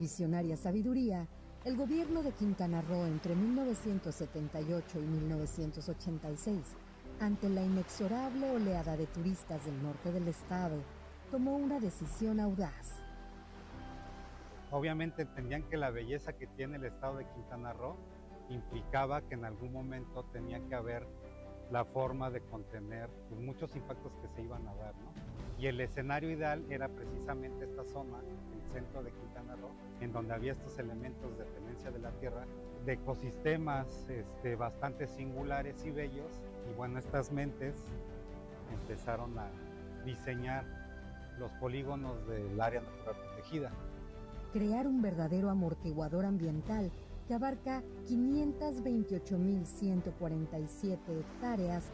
Visionaria sabiduría, el gobierno de Quintana Roo entre 1978 y 1986, ante la inexorable oleada de turistas del norte del estado, tomó una decisión audaz. Obviamente entendían que la belleza que tiene el estado de Quintana Roo implicaba que en algún momento tenía que haber la forma de contener muchos impactos que se iban a dar, ¿no? Y el escenario ideal era precisamente esta zona, el centro de Quintana Roo, en donde había estos elementos de tenencia de la tierra, de ecosistemas bastante singulares y bellos. Y bueno, estas mentes empezaron a diseñar los polígonos del área natural protegida. Crear un verdadero amortiguador ambiental que abarca 528.147 hectáreas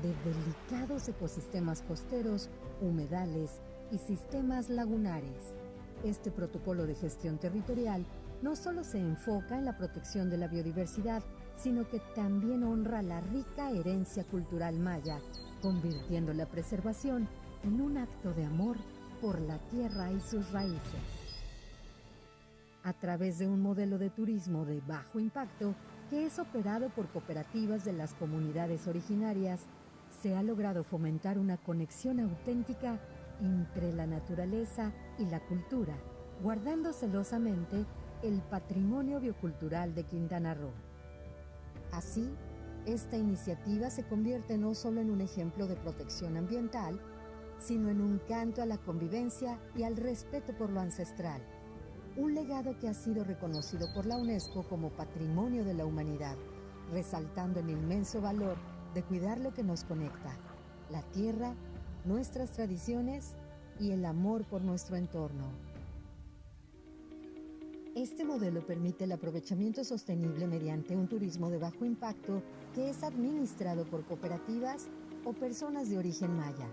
de delicados ecosistemas costeros, humedales y sistemas lagunares. Este protocolo de gestión territorial no solo se enfoca en la protección de la biodiversidad, sino que también honra la rica herencia cultural maya, convirtiendo la preservación en un acto de amor por la tierra y sus raíces. A través de un modelo de turismo de bajo impacto que es operado por cooperativas de las comunidades originarias, se ha logrado fomentar una conexión auténtica entre la naturaleza y la cultura, guardando celosamente el patrimonio biocultural de Quintana Roo. Así, esta iniciativa se convierte no solo en un ejemplo de protección ambiental, sino en un canto a la convivencia y al respeto por lo ancestral. Un legado que ha sido reconocido por la UNESCO como Patrimonio de la Humanidad, resaltando el inmenso valor de cuidar lo que nos conecta, la tierra, nuestras tradiciones y el amor por nuestro entorno. Este modelo permite el aprovechamiento sostenible mediante un turismo de bajo impacto que es administrado por cooperativas o personas de origen maya.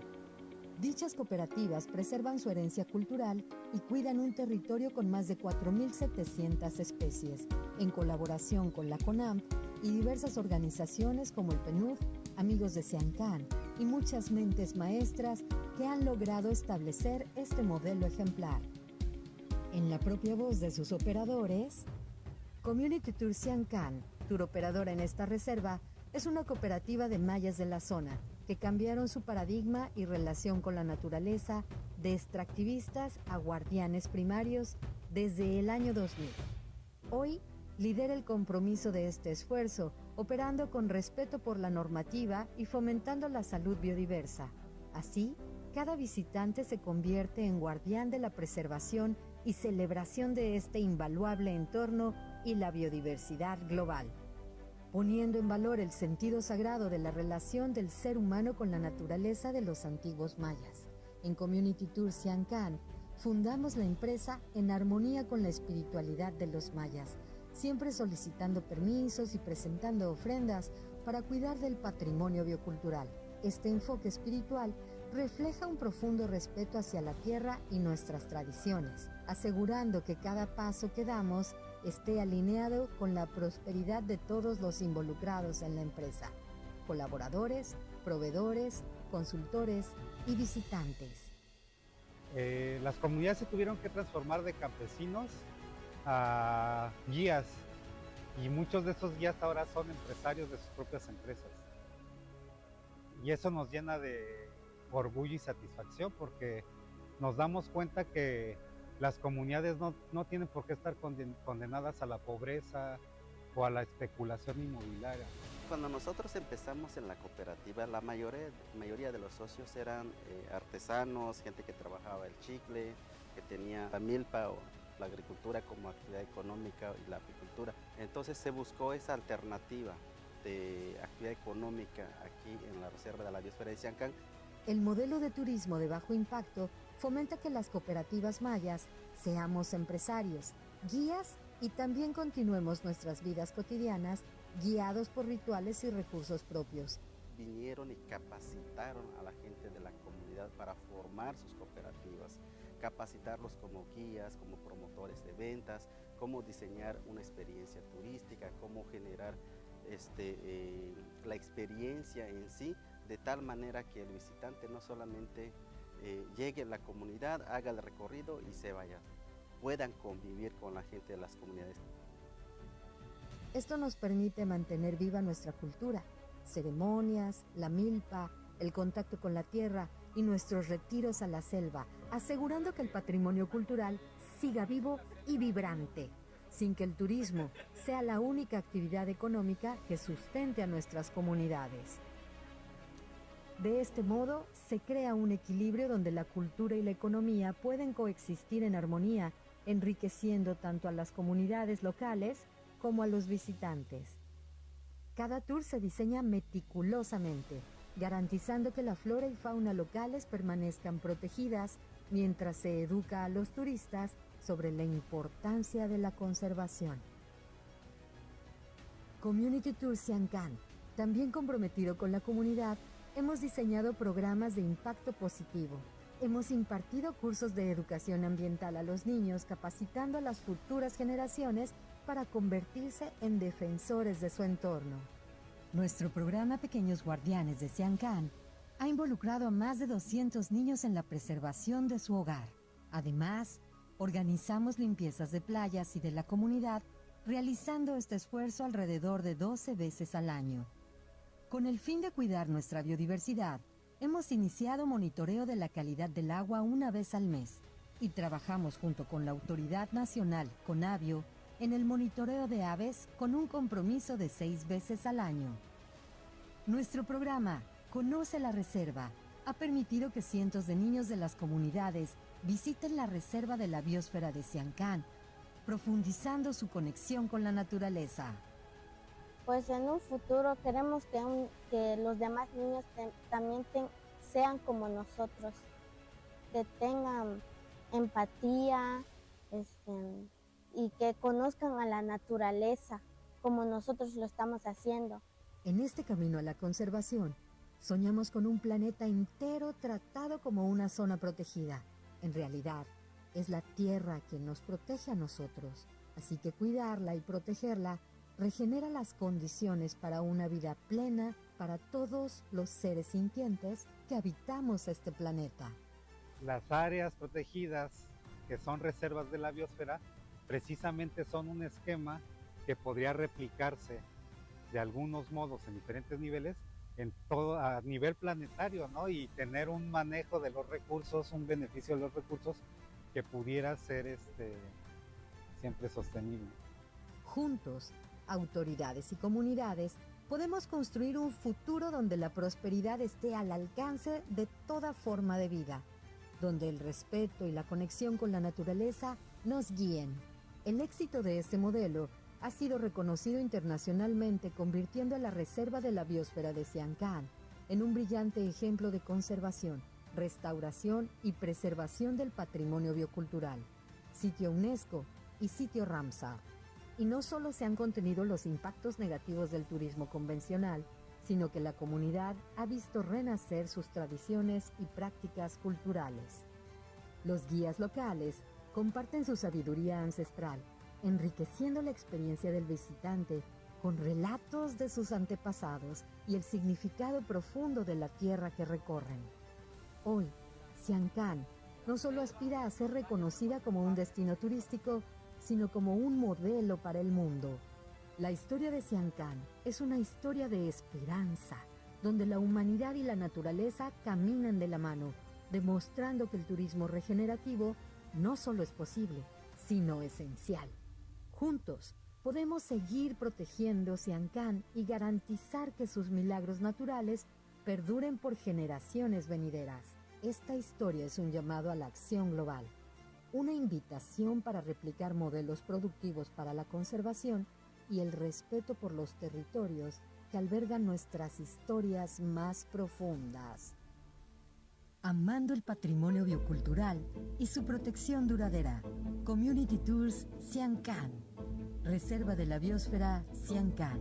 Dichas cooperativas preservan su herencia cultural y cuidan un territorio con más de 4.700 especies, en colaboración con la CONAMP y diversas organizaciones como el PNUD, Amigos de Siancán y muchas mentes maestras que han logrado establecer este modelo ejemplar. En la propia voz de sus operadores, Community Tour Siancán, tour operadora en esta reserva, es una cooperativa de mayas de la zona que cambiaron su paradigma y relación con la naturaleza de extractivistas a guardianes primarios desde el año 2000. Hoy lidera el compromiso de este esfuerzo, operando con respeto por la normativa y fomentando la salud biodiversa. Así, cada visitante se convierte en guardián de la preservación y celebración de este invaluable entorno y la biodiversidad global, poniendo en valor el sentido sagrado de la relación del ser humano con la naturaleza de los antiguos mayas. En Community Tour Siancán, fundamos la empresa en armonía con la espiritualidad de los mayas, siempre solicitando permisos y presentando ofrendas para cuidar del patrimonio biocultural. Este enfoque espiritual refleja un profundo respeto hacia la tierra y nuestras tradiciones, asegurando que cada paso que damos esté alineado con la prosperidad de todos los involucrados en la empresa, colaboradores, proveedores, consultores y visitantes. Las comunidades se tuvieron que transformar de campesinos a guías, y muchos de esos guías ahora son empresarios de sus propias empresas. Y eso nos llena de orgullo y satisfacción, porque nos damos cuenta que las comunidades no tienen por qué estar condenadas a la pobreza o a la especulación inmobiliaria. Cuando nosotros empezamos en la cooperativa, la mayoría de los socios eran artesanos, gente que trabajaba el chicle, que tenía la milpa o la agricultura como actividad económica y la apicultura. Entonces se buscó esa alternativa de actividad económica aquí en la Reserva de la Biosfera de Siancán. El modelo de turismo de bajo impacto fomenta que las cooperativas mayas seamos empresarios, guías y también continuemos nuestras vidas cotidianas guiados por rituales y recursos propios. Vinieron y capacitaron a la gente de la comunidad para formar sus cooperativas, capacitarlos como guías, como promotores de ventas, cómo diseñar una experiencia turística, cómo generar la experiencia en sí, de tal manera que el visitante no solamente llegue a la comunidad, haga el recorrido y se vaya. puedan convivir con la gente de las comunidades. Esto nos permite mantener viva nuestra cultura, ceremonias, la milpa, el contacto con la tierra y nuestros retiros a la selva, asegurando que el patrimonio cultural siga vivo y vibrante, sin que el turismo sea la única actividad económica que sustente a nuestras comunidades. De este modo, se crea un equilibrio donde la cultura y la economía pueden coexistir en armonía, enriqueciendo tanto a las comunidades locales como a los visitantes. Cada tour se diseña meticulosamente, garantizando que la flora y fauna locales permanezcan protegidas mientras se educa a los turistas sobre la importancia de la conservación. Community Tour Siancán, también comprometido con la comunidad, hemos diseñado programas de impacto positivo. Hemos impartido cursos de educación ambiental a los niños, capacitando a las futuras generaciones para convertirse en defensores de su entorno. Nuestro programa Pequeños Guardianes de Siancán ha involucrado a más de 200 niños en la preservación de su hogar. Además, organizamos limpiezas de playas y de la comunidad, realizando este esfuerzo alrededor de 12 veces al año. Con el fin de cuidar nuestra biodiversidad, hemos iniciado monitoreo de la calidad del agua una vez al mes y trabajamos junto con la Autoridad Nacional, CONAVIO, en el monitoreo de aves con un compromiso de 6 veces al año. Nuestro programa, Conoce la Reserva, ha permitido que cientos de niños de las comunidades visiten la Reserva de la Biosfera de Siancán, profundizando su conexión con la naturaleza. Pues en un futuro queremos que los demás niños también sean como nosotros, que tengan empatía, y que conozcan a la naturaleza como nosotros lo estamos haciendo. En este camino a la conservación, soñamos con un planeta entero tratado como una zona protegida. En realidad, es la Tierra quien nos protege a nosotros, así que cuidarla y protegerla regenera las condiciones para una vida plena para todos los seres sintientes que habitamos este planeta. Las áreas protegidas, que son reservas de la biosfera, precisamente son un esquema que podría replicarse de algunos modos en diferentes niveles en todo a nivel planetario, ¿no? Y tener un manejo de los recursos, un beneficio de los recursos que pudiera ser siempre sostenible. Juntos, autoridades y comunidades, podemos construir un futuro donde la prosperidad esté al alcance de toda forma de vida, donde el respeto y la conexión con la naturaleza nos guíen. El éxito de este modelo ha sido reconocido internacionalmente, convirtiendo a la Reserva de la Biosfera de Siancán en un brillante ejemplo de conservación, restauración y preservación del patrimonio biocultural, sitio UNESCO y sitio Ramsar. Y no solo se han contenido los impactos negativos del turismo convencional, sino que la comunidad ha visto renacer sus tradiciones y prácticas culturales. Los guías locales comparten su sabiduría ancestral, enriqueciendo la experiencia del visitante con relatos de sus antepasados y el significado profundo de la tierra que recorren. Hoy, Siancán no solo aspira a ser reconocida como un destino turístico, sino como un modelo para el mundo. La historia de Siancán es una historia de esperanza, donde la humanidad y la naturaleza caminan de la mano, demostrando que el turismo regenerativo no solo es posible, sino esencial. Juntos, podemos seguir protegiendo Siancán y garantizar que sus milagros naturales perduren por generaciones venideras. Esta historia es un llamado a la acción global, una invitación para replicar modelos productivos para la conservación y el respeto por los territorios que albergan nuestras historias más profundas. Amando el patrimonio biocultural y su protección duradera. Community Tours Siancán. Reserva de la Biosfera Siancán.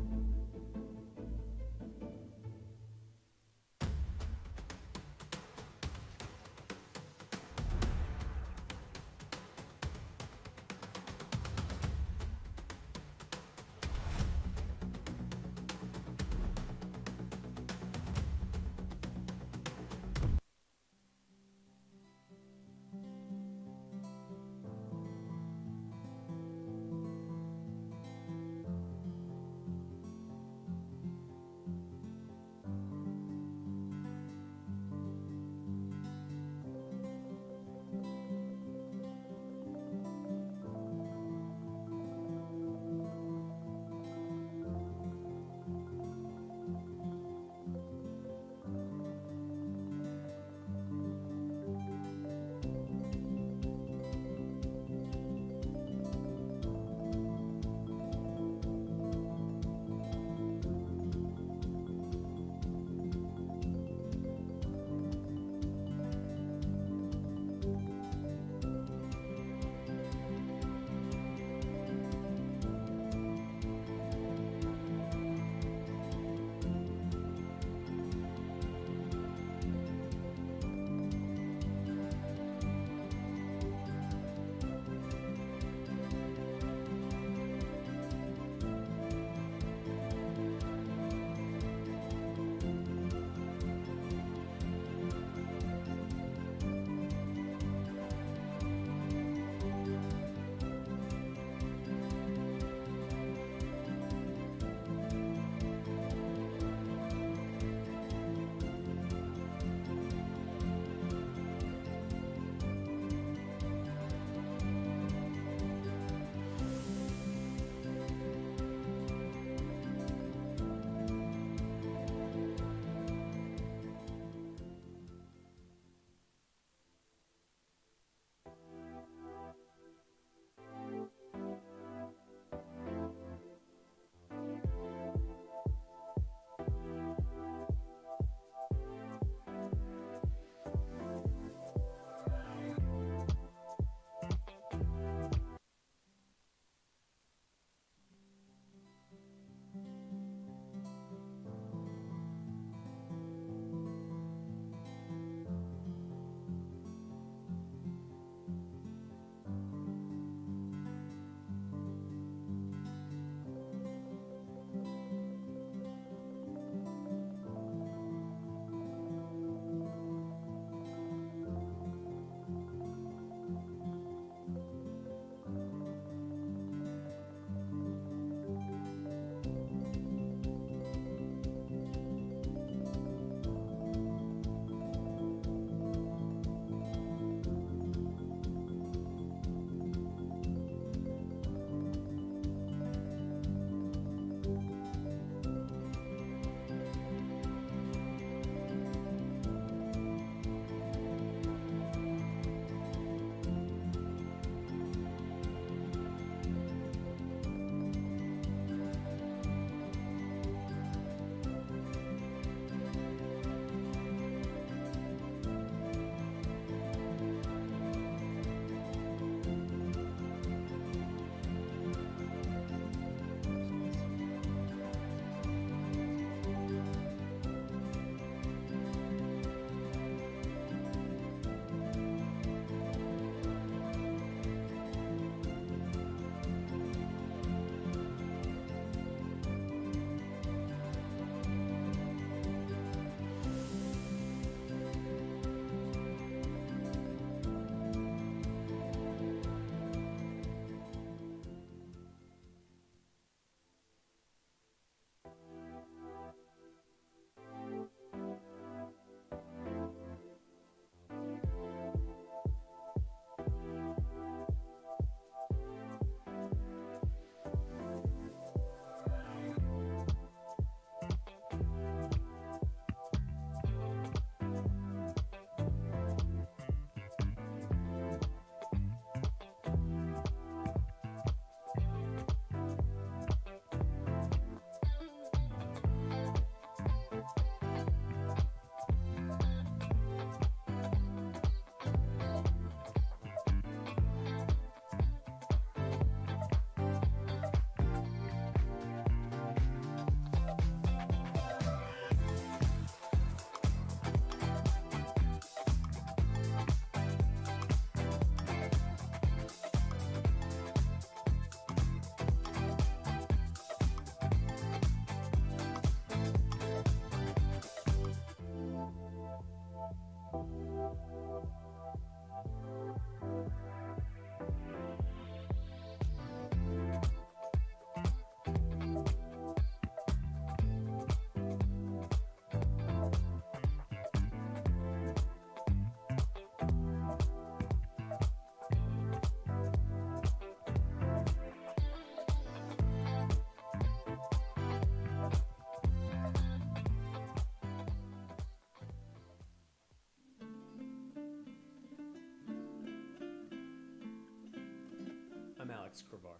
Escobar.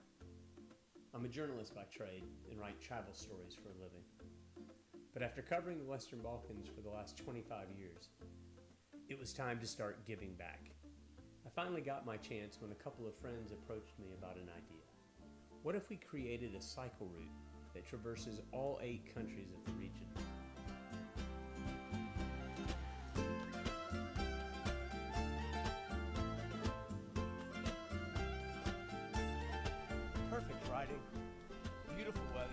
I'm a journalist by trade and write travel stories for a living. But after covering the Western Balkans for the last 25 years, it was time to start giving back. I finally got my chance when a couple of friends approached me about an idea. What if we created a cycle route that traverses all 8 countries of the region? Perfect riding, beautiful weather.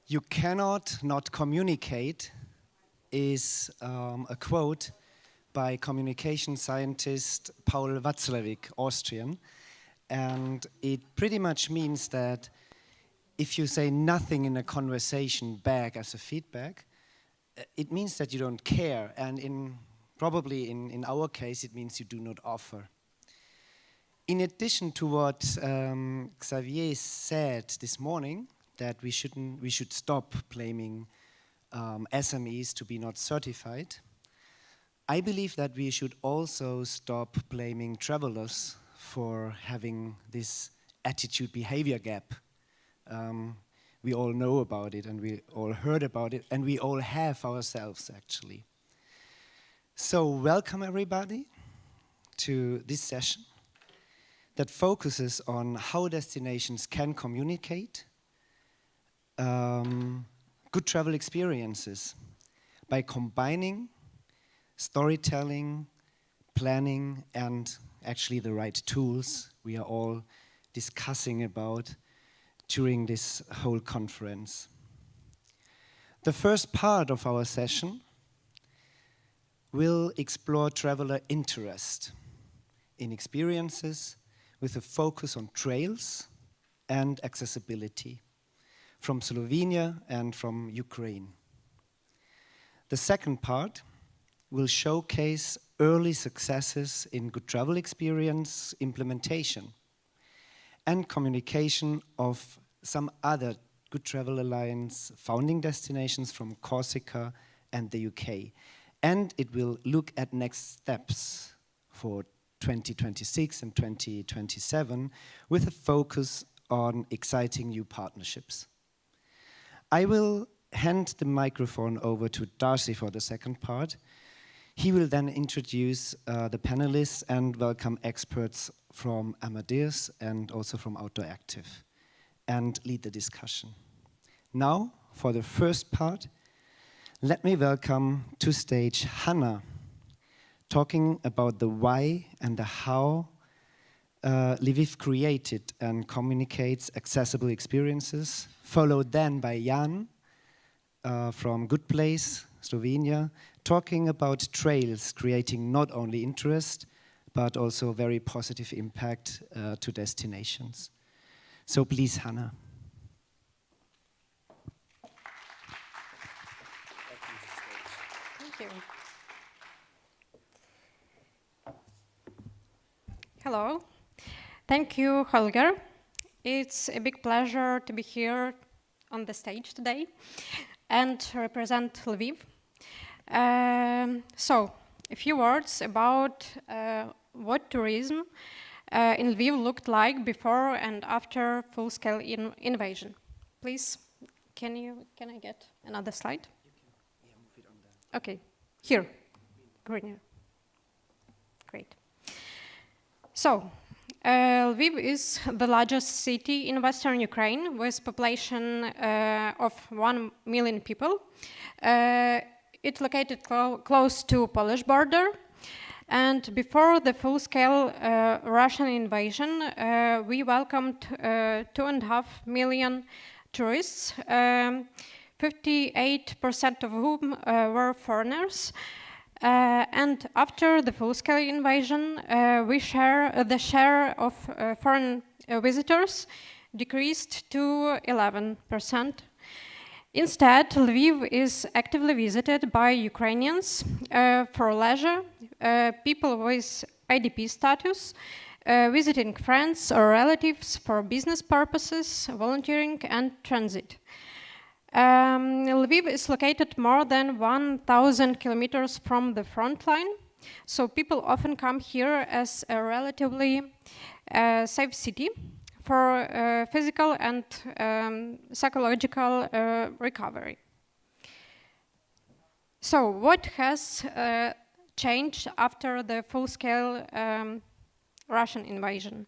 You cannot not communicate is a quote by communication scientist Paul Watzlawick, Austrian. And it pretty much means that if you say nothing in a conversation back as a feedback, it means that you don't care. And probably in our case, it means you do not offer. In addition to what Xavier said this morning, that we should stop blaming SMEs to be not certified, I believe that we should also stop blaming travelers for having this attitude-behavior gap. We all know about it, and we all heard about it, and we all have ourselves, actually. So welcome, everybody, to this session that focuses on how destinations can communicate good travel experiences by combining storytelling, planning, and actually the right tools we are all discussing about during this whole conference. The first part of our session will explore traveler interest in experiences with a focus on trails and accessibility from Slovenia and from Ukraine. The second part will showcase early successes in good travel experience implementation and communication of some other Good Travel Alliance founding destinations from Corsica and the UK. And it will look at next steps for 2026 and 2027 with a focus on exciting new partnerships. I will hand the microphone over to Darcy for the second part. He will then introduce the panelists and welcome experts from Amadeus and also from Outdoor Active and lead the discussion. Now, for the first part, let me welcome to stage Hannah talking about the why and the how Lviv created and communicates accessible experiences, followed then by Jan from Good Place, Slovenia, talking about trails creating not only interest, but also very positive impact to destinations. So please, Hannah. Thank you. Hello. Thank you, Holger. It's a big pleasure to be here on the stage today and represent Lviv. So, a few words about what tourism in Lviv looked like before and after full-scale invasion. Please, can I get another slide? Okay, here, greener. Great. So, Lviv is the largest city in Western Ukraine with population of 1 million people. It's located close to Polish border. And before the full-scale Russian invasion, we welcomed 2.5 million tourists, 58% of whom were foreigners. And after the full-scale invasion, the share of foreign visitors decreased to 11%. Instead, Lviv is actively visited by Ukrainians for leisure, people with IDP status, visiting friends or relatives for business purposes, volunteering, and transit. Lviv is located more than 1,000 kilometers from the front line, so people often come here as a relatively safe city for physical and psychological recovery. So what has changed after the full-scale Russian invasion?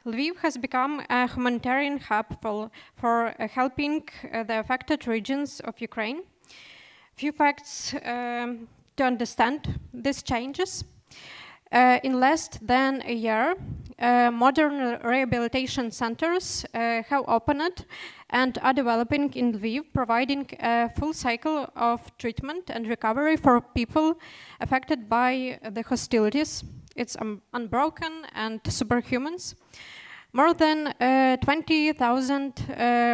Lviv has become a humanitarian hub for helping the affected regions of Ukraine. Few facts to understand these changes. In less than a year, modern rehabilitation centers have opened and are developing in Lviv, providing a full cycle of treatment and recovery for people affected by the hostilities. It's unbroken and superhumans. More than 20,000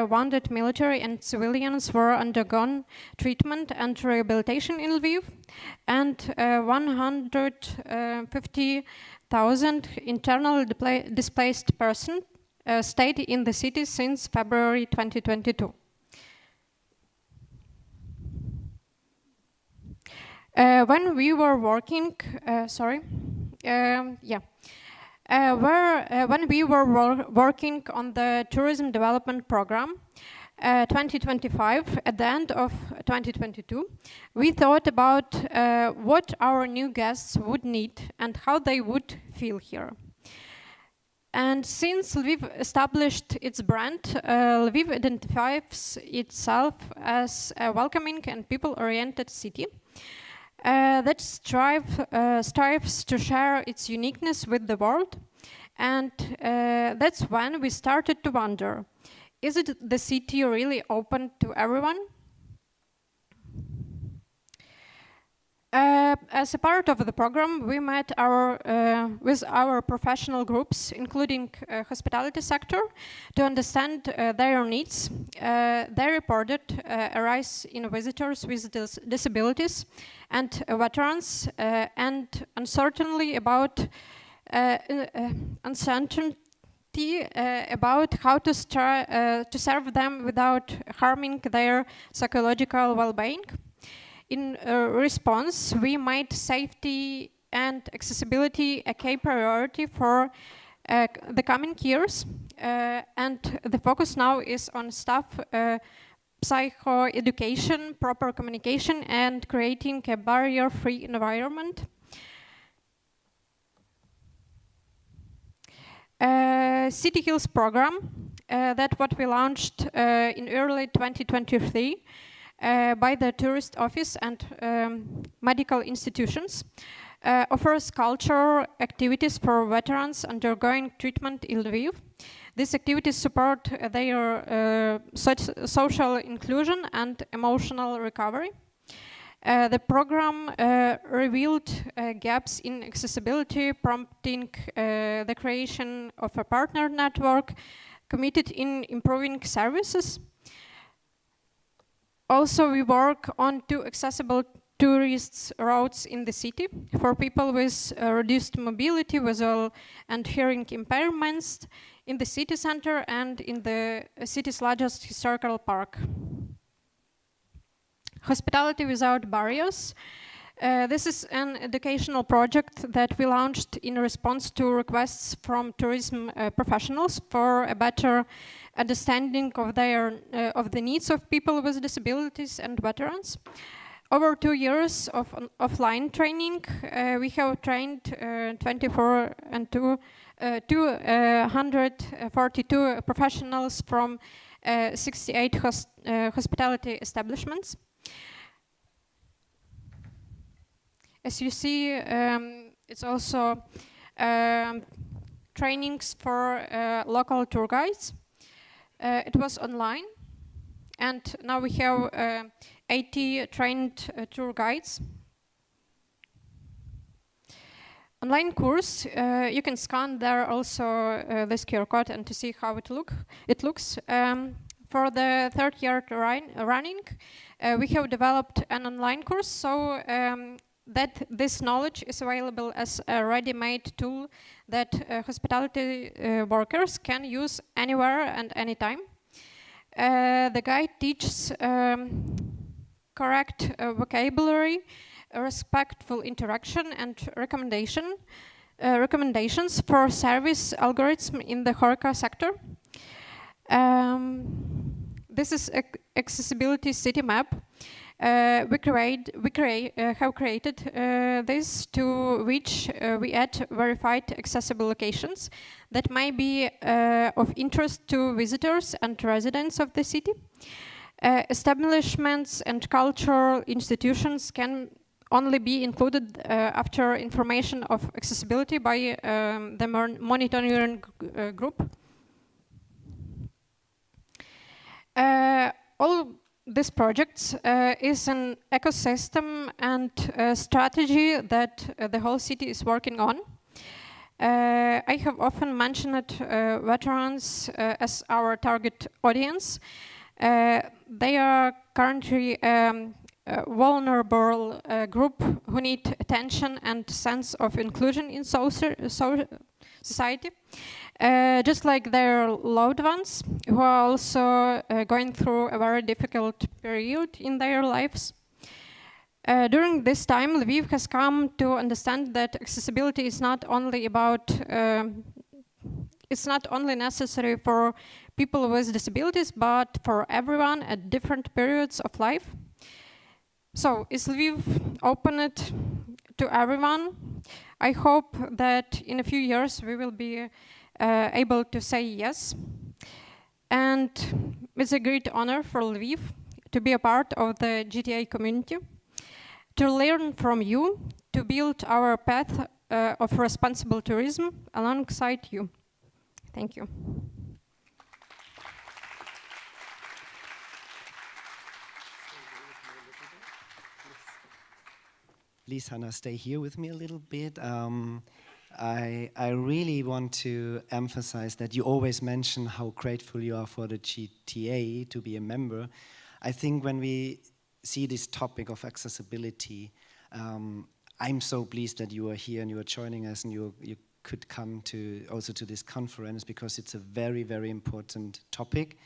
wounded military and civilians were undergone treatment and rehabilitation in Lviv, and 150,000 internally displaced persons stayed in the city since February 2022. When we were working, when we were working on the tourism development program 2025, at the end of 2022, we thought about what our new guests would need and how they would feel here. And since Lviv established its brand, Lviv identifies itself as a welcoming and people-oriented city that strives to share its uniqueness with the world. And that's when we started to wonder, is it the city really open to everyone? As a part of the program, we met with our professional groups, including hospitality sector, to understand their needs. They reported a rise in visitors with disabilities and veterans, and uncertainty about how to serve them without harming their psychological well-being. In response, we made safety and accessibility a key priority for the coming years, and the focus now is on staff psycho-education, proper communication, and creating a barrier-free environment. City Hills program, that what we launched in early 2023, by the tourist office and medical institutions, offers cultural activities for veterans undergoing treatment in Lviv. These activities support their social inclusion and emotional recovery. The program revealed gaps in accessibility, prompting the creation of a partner network committed in improving services. Also, we work on 2 accessible tourist routes in the city for people with reduced mobility, visual and hearing impairments in the city center and in the city's largest historical park. Hospitality Without Barriers. This is an educational project that we launched in response to requests from tourism professionals for a better understanding of the needs of people with disabilities and veterans. Over 2 years of offline training, we have trained 242 professionals from 68 hospitality establishments. As you see, it's also trainings for local tour guides. It was online, and now we have 80 trained tour guides. Online course, you can scan there also this QR code and to see how it looks. For the 3rd year running, we have developed an online course so that this knowledge is available as a ready-made tool that hospitality workers can use anywhere and anytime. The guide teaches correct vocabulary, respectful interaction, and recommendations for service algorithm in the HoReCa sector. This is accessibility city map. We have created this to which we add verified accessible locations that may be of interest to visitors and residents of the city. Establishments and cultural institutions can only be included after information of accessibility by the monitoring group. All these projects is an ecosystem and strategy that the whole city is working on. I have often mentioned veterans as our target audience. They are currently a vulnerable group who need attention and sense of inclusion in society. Just like their loved ones who are also going through a very difficult period in their lives. During this time, Lviv has come to understand that accessibility is not only about, it's not only necessary for people with disabilities, but for everyone at different periods of life. So, is Lviv open to everyone? I hope that in a few years we will be able to say yes. And it's a great honor for Lviv to be a part of the GTA community, to learn from you, to build our path of responsible tourism alongside you. Thank you. Please, Hannah, stay here with me a little bit. I really want to emphasize that you always mention how grateful you are for the GTA to be a member. I think when we see this topic of accessibility, I'm so pleased that you are here and you are joining us and you could come also to this conference, because it's a very, very important topic.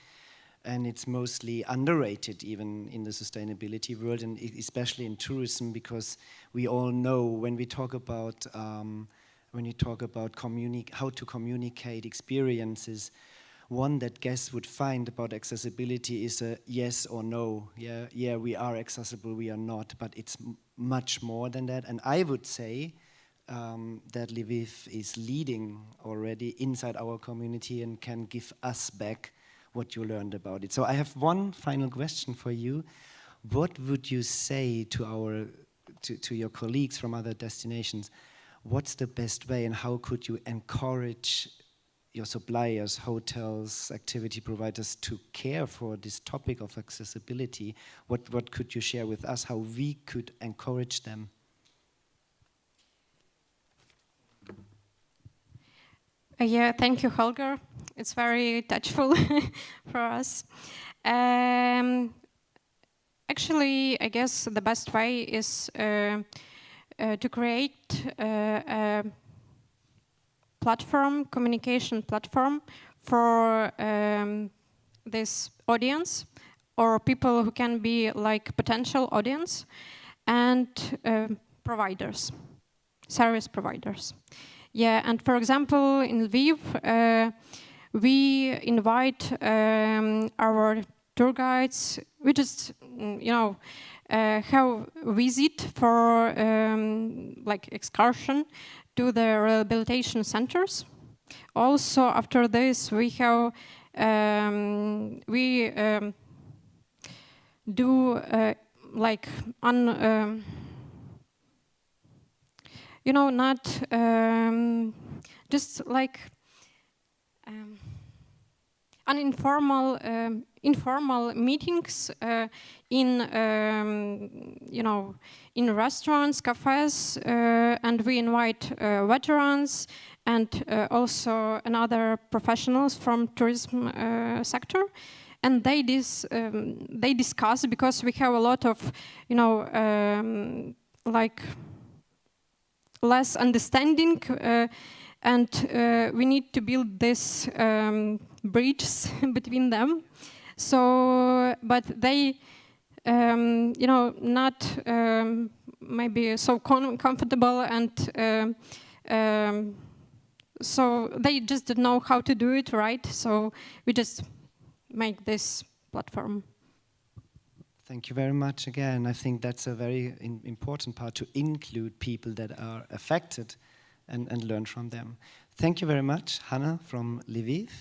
And it's mostly underrated even in the sustainability world, and especially in tourism, because we all know when we talk about how to communicate experiences, one that guests would find about accessibility is a yes or no. Yeah, we are accessible, we are not, but it's much more than that. And I would say that Lviv is leading already inside our community and can give us back what you learned about it. So I have one final question for you. what would you say to your colleagues from other destinations? What's the best way, and how could you encourage your suppliers, hotels, activity providers to care for this topic of accessibility? What could you share with us, how we could encourage them? Yeah, thank you, Holger. It's very touchful for us. Actually, I guess the best way is to create a platform, communication platform for this audience or people who can be like potential audience and providers, service providers. Yeah, and for example, in Lviv, we invite our tour guides. We just, have visit for like excursion to the rehabilitation centers. Also, after this, we have do like not just like informal meetings in in restaurants, cafes, and we invite veterans and also another professionals from tourism sector, and they discuss, because we have a lot of like less understanding, and we need to build this bridges between them. So, but they, not maybe so comfortable, and so they just don't know how to do it right. So we just make this platform. Thank you very much again. I think that's a very important part, to include people that are affected and learn from them. Thank you very much, Hannah from Lviv.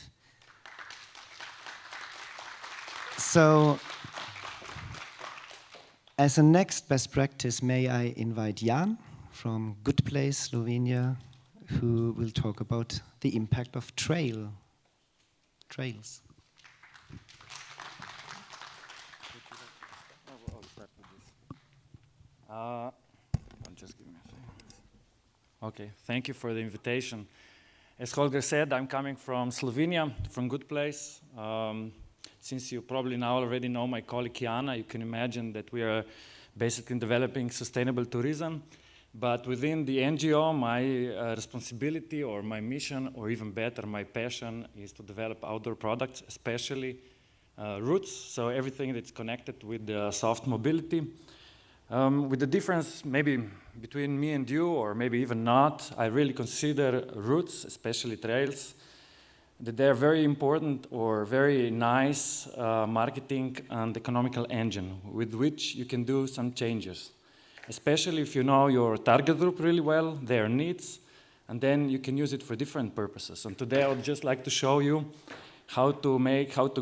So, as a next best practice, may I invite Jan from Good Place, Slovenia, who will talk about the impact of trails. Just give me a second. Okay, thank you for the invitation. As Holger said, I'm coming from Slovenia, from Good Place. Since you probably now already know my colleague Jana, you can imagine that we are basically developing sustainable tourism. But within the NGO, my responsibility or my mission, or even better, my passion, is to develop outdoor products, especially routes, so everything that's connected with the soft mobility. With the difference maybe between me and you, or maybe even not, I really consider routes, especially trails, that they're very important or very nice marketing and economical engine with which you can do some changes. Especially if you know your target group really well, their needs, and then you can use it for different purposes. And today I would just like to show you how to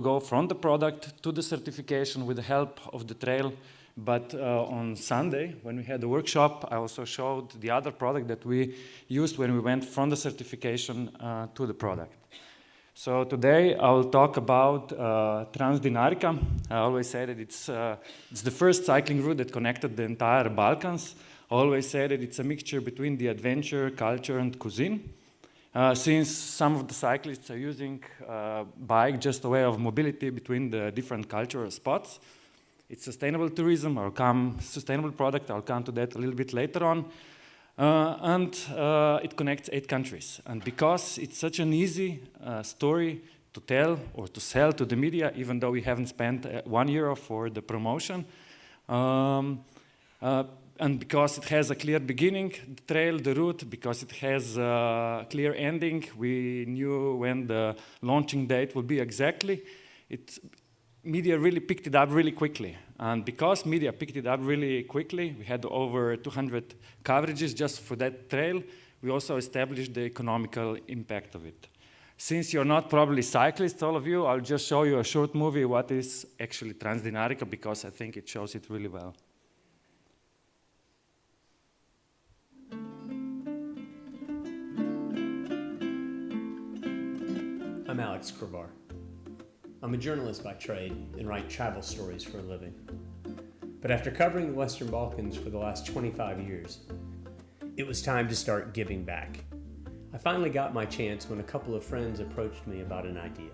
go from the product to the certification with the help of the trail. But on Sunday, when we had the workshop, I also showed the other product that we used when we went from the certification to the product. So today I'll talk about Transdinarica. I always say that it's the first cycling route that connected the entire Balkans. I always say that it's a mixture between the adventure, culture, and cuisine. Since some of the cyclists are using bike just a way of mobility between the different cultural spots. It's sustainable tourism, sustainable product, I'll come to that a little bit later on. And it connects 8 countries. And because it's such an easy story to tell or to sell to the media, even though we haven't spent €1 for the promotion, and because it has a clear beginning, the trail, the route, because it has a clear ending, we knew when the launching date would be exactly. Media really picked it up really quickly. And because media picked it up really quickly, we had over 200 coverages just for that trail. We also established the economical impact of it. Since you're not probably cyclists, all of you, I'll just show you a short movie what is actually Transdinarica, because I think it shows it really well. I'm Alex Kravar. I'm a journalist by trade and write travel stories for a living. But after covering the Western Balkans for the last 25 years, it was time to start giving back. I finally got my chance when a couple of friends approached me about an idea.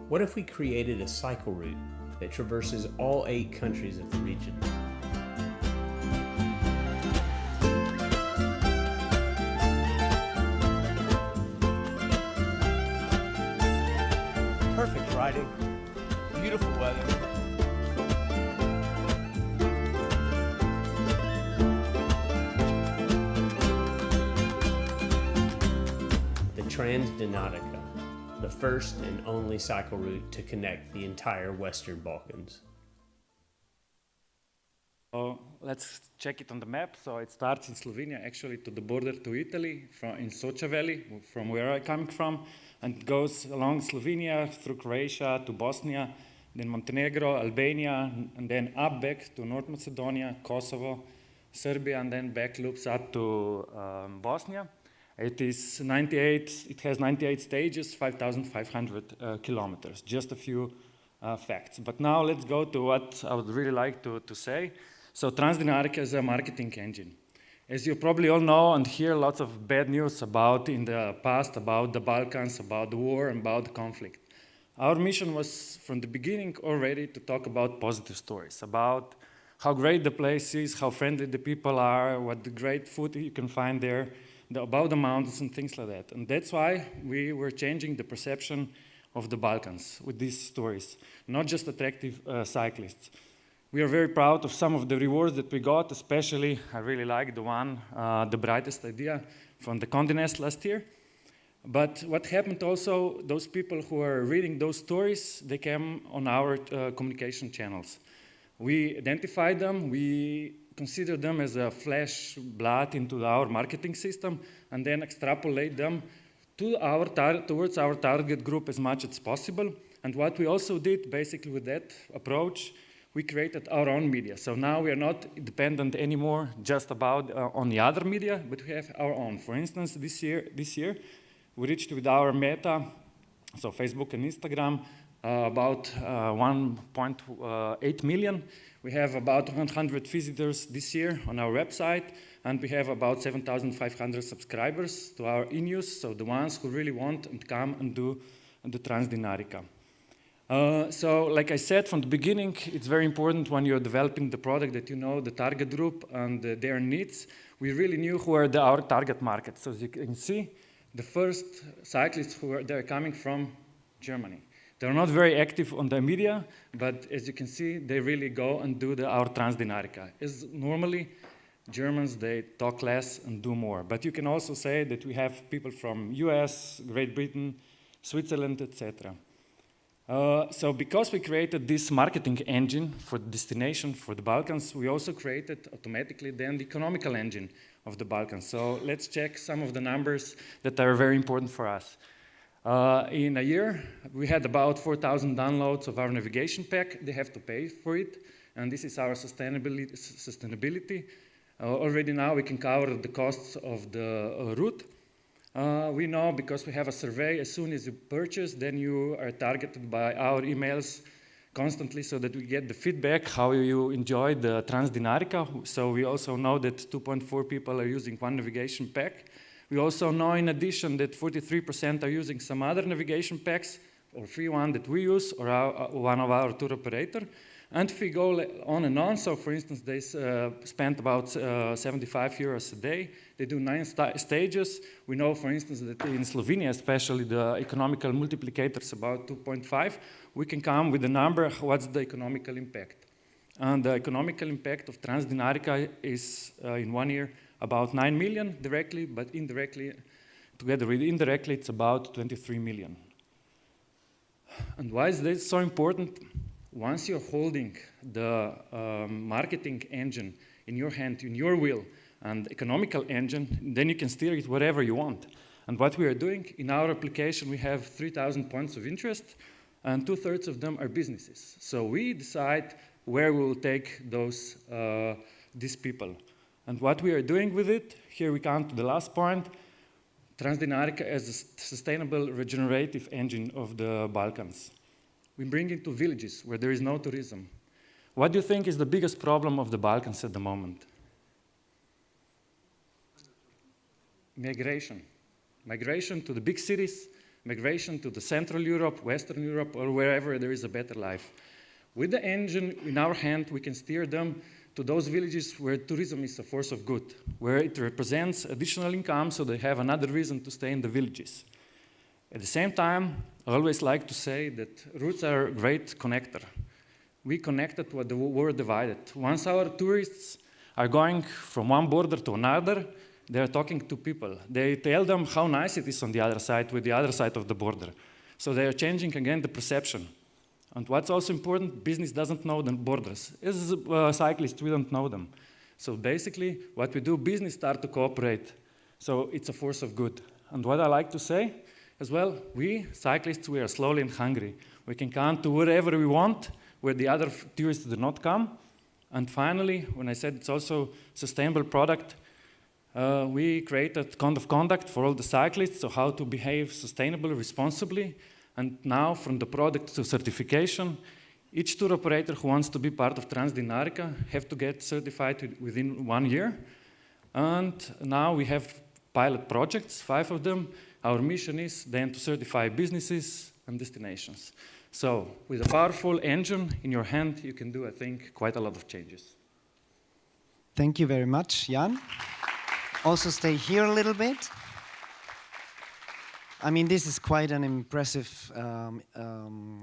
What if we created a cycle route that traverses all 8 countries of the region? Perfect riding, beautiful weather. Transdinarica, the first and only cycle route to connect the entire Western Balkans. So let's check it on the map. So it starts in Slovenia, actually to the border to Italy, in Soča Valley, from where I'm coming from, and it goes along Slovenia, through Croatia to Bosnia, then Montenegro, Albania, and then up back to North Macedonia, Kosovo, Serbia, and then back loops up to Bosnia. It has 98 stages, 5,500 kilometers, just a few facts. But now let's go to what I would really like to say. So Transdinarica is a marketing engine. As you probably all know and hear lots of bad news about in the past, about the Balkans, about the war, and about the conflict. Our mission was from the beginning already to talk about positive stories, about how great the place is, how friendly the people are, what the great food you can find there, about the mountains and things like that. And that's why we were changing the perception of the Balkans with these stories, not just attractive cyclists. We are very proud of some of the rewards that we got, especially I really like the one, the brightest idea from the Condé Nast last year. But what happened also, those people who are reading those stories, they came on our communication channels. We identified them, we consider them as a flash blood into our marketing system, and then extrapolate them to towards our target group as much as possible. And what we also did, basically with that approach, we created our own media. So now we are not dependent anymore just about on the other media, but we have our own. For instance, this year we reached with our Meta, so Facebook and Instagram, about 1.8 million. We have about 100 visitors this year on our website, and we have about 7,500 subscribers to our e-news, so the ones who really want and come and do the Transdinarica. So like I said from the beginning, it's very important when you're developing the product that you know the target group and their needs. We really knew who are our target market. So as you can see, the first cyclists they're coming from Germany. They're not very active on the media, but as you can see, they really go and do our Transdinarica. As normally, Germans, they talk less and do more. But you can also say that we have people from US, Great Britain, Switzerland, etc. So because we created this marketing engine for the destination for the Balkans, we also created automatically then the economical engine of the Balkans. So let's check some of the numbers that are very important for us. In a year, we had about 4,000 downloads of our navigation pack. They have to pay for it, and this is our sustainability. Already now we can cover the costs of the route. We know because we have a survey, as soon as you purchase, then you are targeted by our emails constantly so that we get the feedback, how you enjoy the Transdinarica. So we also know that 2.4 people are using one navigation pack. We also know in addition that 43% are using some other navigation packs, or free one that we use, or one of our tour operator. And if we go on and on, so for instance, they spent about 75 euros a day. They do 9 stages. We know, for instance, that in Slovenia, especially, the economical multiplicator is about 2.5. We can come with a number, what's the economical impact? And the economical impact of Transdinarica is, in 1 year, about 9 million directly, but indirectly, together with indirectly, it's about 23 million. And why is this so important? Once you're holding the marketing engine in your hand, in your wheel, and economical engine, then you can steer it wherever you want. And what we are doing, in our application, we have 3,000 points of interest, and 2/3 of them are businesses. So we decide where we will take these people. And what we are doing with it, here we come to the last point, Transdinarica as a sustainable regenerative engine of the Balkans. We bring it to villages where there is no tourism. What do you think is the biggest problem of the Balkans at the moment? Migration. Migration to the big cities, migration to the Central Europe, Western Europe, or wherever there is a better life. With the engine in our hand, we can steer them to those villages where tourism is a force of good, where it represents additional income so they have another reason to stay in the villages. At the same time, I always like to say that routes are a great connector. We connected what the world divided. Once our tourists are going from one border to another, they are talking to people. They tell them how nice it is on the other side, with the other side of the border. So they are changing again the perception. And what's also important, business doesn't know the borders. As cyclists, we don't know them. So basically, what we do, business start to cooperate. So it's a force of good. And what I like to say as well, we cyclists, we are slowly and hungry. We can come to wherever we want, where the other tourists do not come. And finally, when I said it's also sustainable product, we created code of conduct for all the cyclists, so how to behave sustainably, responsibly. And now, from the product to certification, each tour operator who wants to be part of Transdinarica have to get certified within 1 year. And now we have pilot projects, 5 of them. Our mission is then to certify businesses and destinations. So, with a powerful engine in your hand, you can do, I think, quite a lot of changes. Thank you very much, Jan. Also stay here a little bit. I mean, this is quite an impressive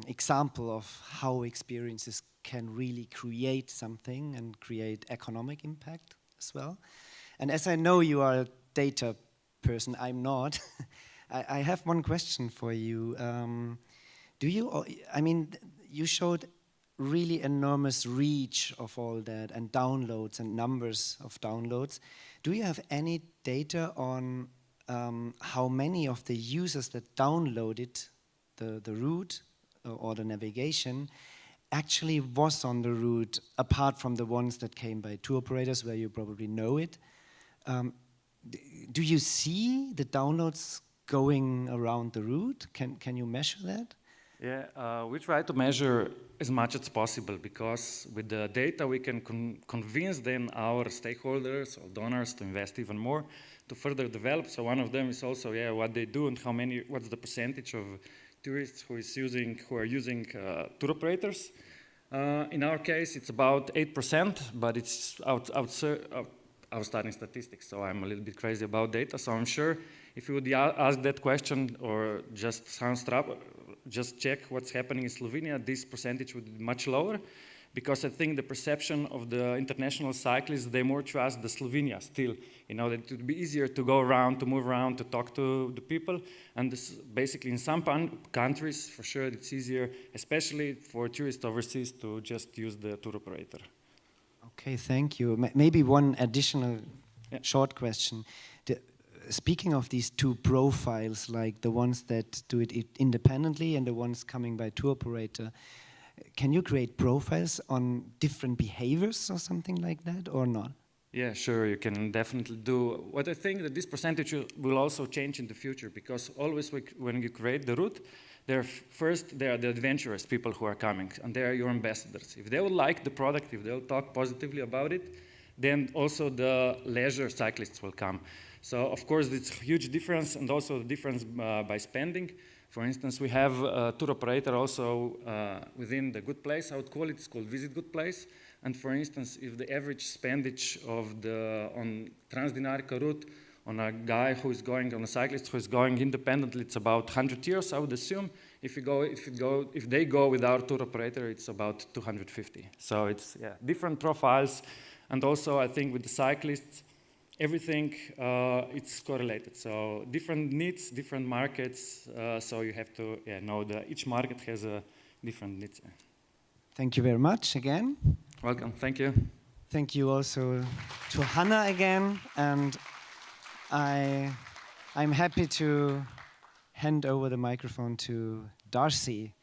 example of how experiences can really create something and create economic impact as well. And as I know you are a data person, I'm not. I have one question for you. You showed really enormous reach of all that and downloads and numbers of downloads. Do you have any data on how many of the users that downloaded the route or the navigation actually was on the route, apart from the ones that came by tour operators where you probably know it? Do you see the downloads going around the route? Can you measure that? Yeah, we try to measure as much as possible, because with the data we can convince then our stakeholders or donors to invest even more to further develop. So one of them is also what they do and what's the percentage of tourists who are using tour operators. In our case, it's about 8%, but it's outstanding statistics. So I'm a little bit crazy about data. So I'm sure if you would ask that question or just check what's happening in Slovenia, this percentage would be much lower, because I think the perception of the international cyclists, they more trust the Slovenia still. You know, that it would be easier to go around, to move around, to talk to the people. And this, basically in some countries, for sure, it's easier, especially for tourists overseas, to just use the tour operator. Okay, thank you. Maybe one additional short question. Speaking of these two profiles, like the ones that do it independently and the ones coming by tour operator, can you create profiles on different behaviors or something like that, or not? Yeah, sure, you can definitely do. What I think that this percentage will also change in the future, because always when you create the route, they are the adventurous people who are coming, and they are your ambassadors. If they will like the product, if they'll talk positively about it, then also the leisure cyclists will come. So, of course, it's a huge difference, and also the difference by spending. For instance, we have a tour operator also within the Good Place, I would call it. It's called Visit Good Place. And for instance, if the average spendage on Transdinarica route on a guy who is going, on a cyclist who is going independently, it's about 100 euros, I would assume. If they go with our tour operator, it's about 250. So it's different profiles, and also I think with the cyclists, everything it's correlated. So different needs, different markets. So you have to know that each market has a different needs. Thank you very much again. Welcome. Thank you. Thank you also to Hannah again, and I I'm happy to hand over the microphone to Darcy.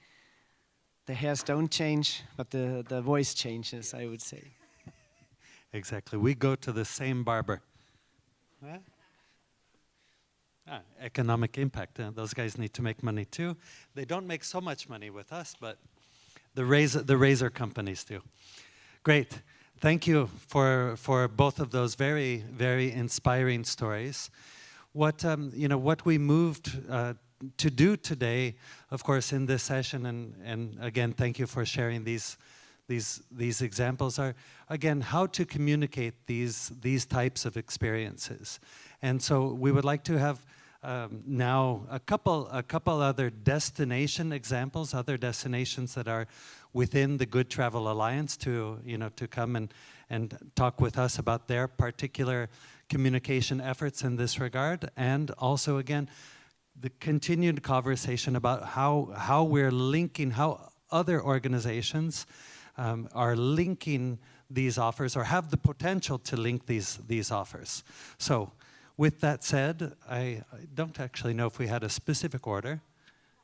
The hairs don't change, but the voice changes, I would say. Exactly. We go to the same barber. Huh? Economic impact. Those guys need to make money too. They don't make so much money with us, but the razor companies do. Great. Thank you for both of those very, very inspiring stories. What we moved to do today, of course, in this session, and again, thank you for sharing these examples, are again how to communicate these types of experiences. And so we would like to have now a couple other destination examples, other destinations that are within the Good Travel Alliance to come and talk with us about their particular communication efforts in this regard, and also again the continued conversation about how we're linking, how other organizations are linking these offers or have the potential to link these offers. So with that said, I don't actually know if we had a specific order.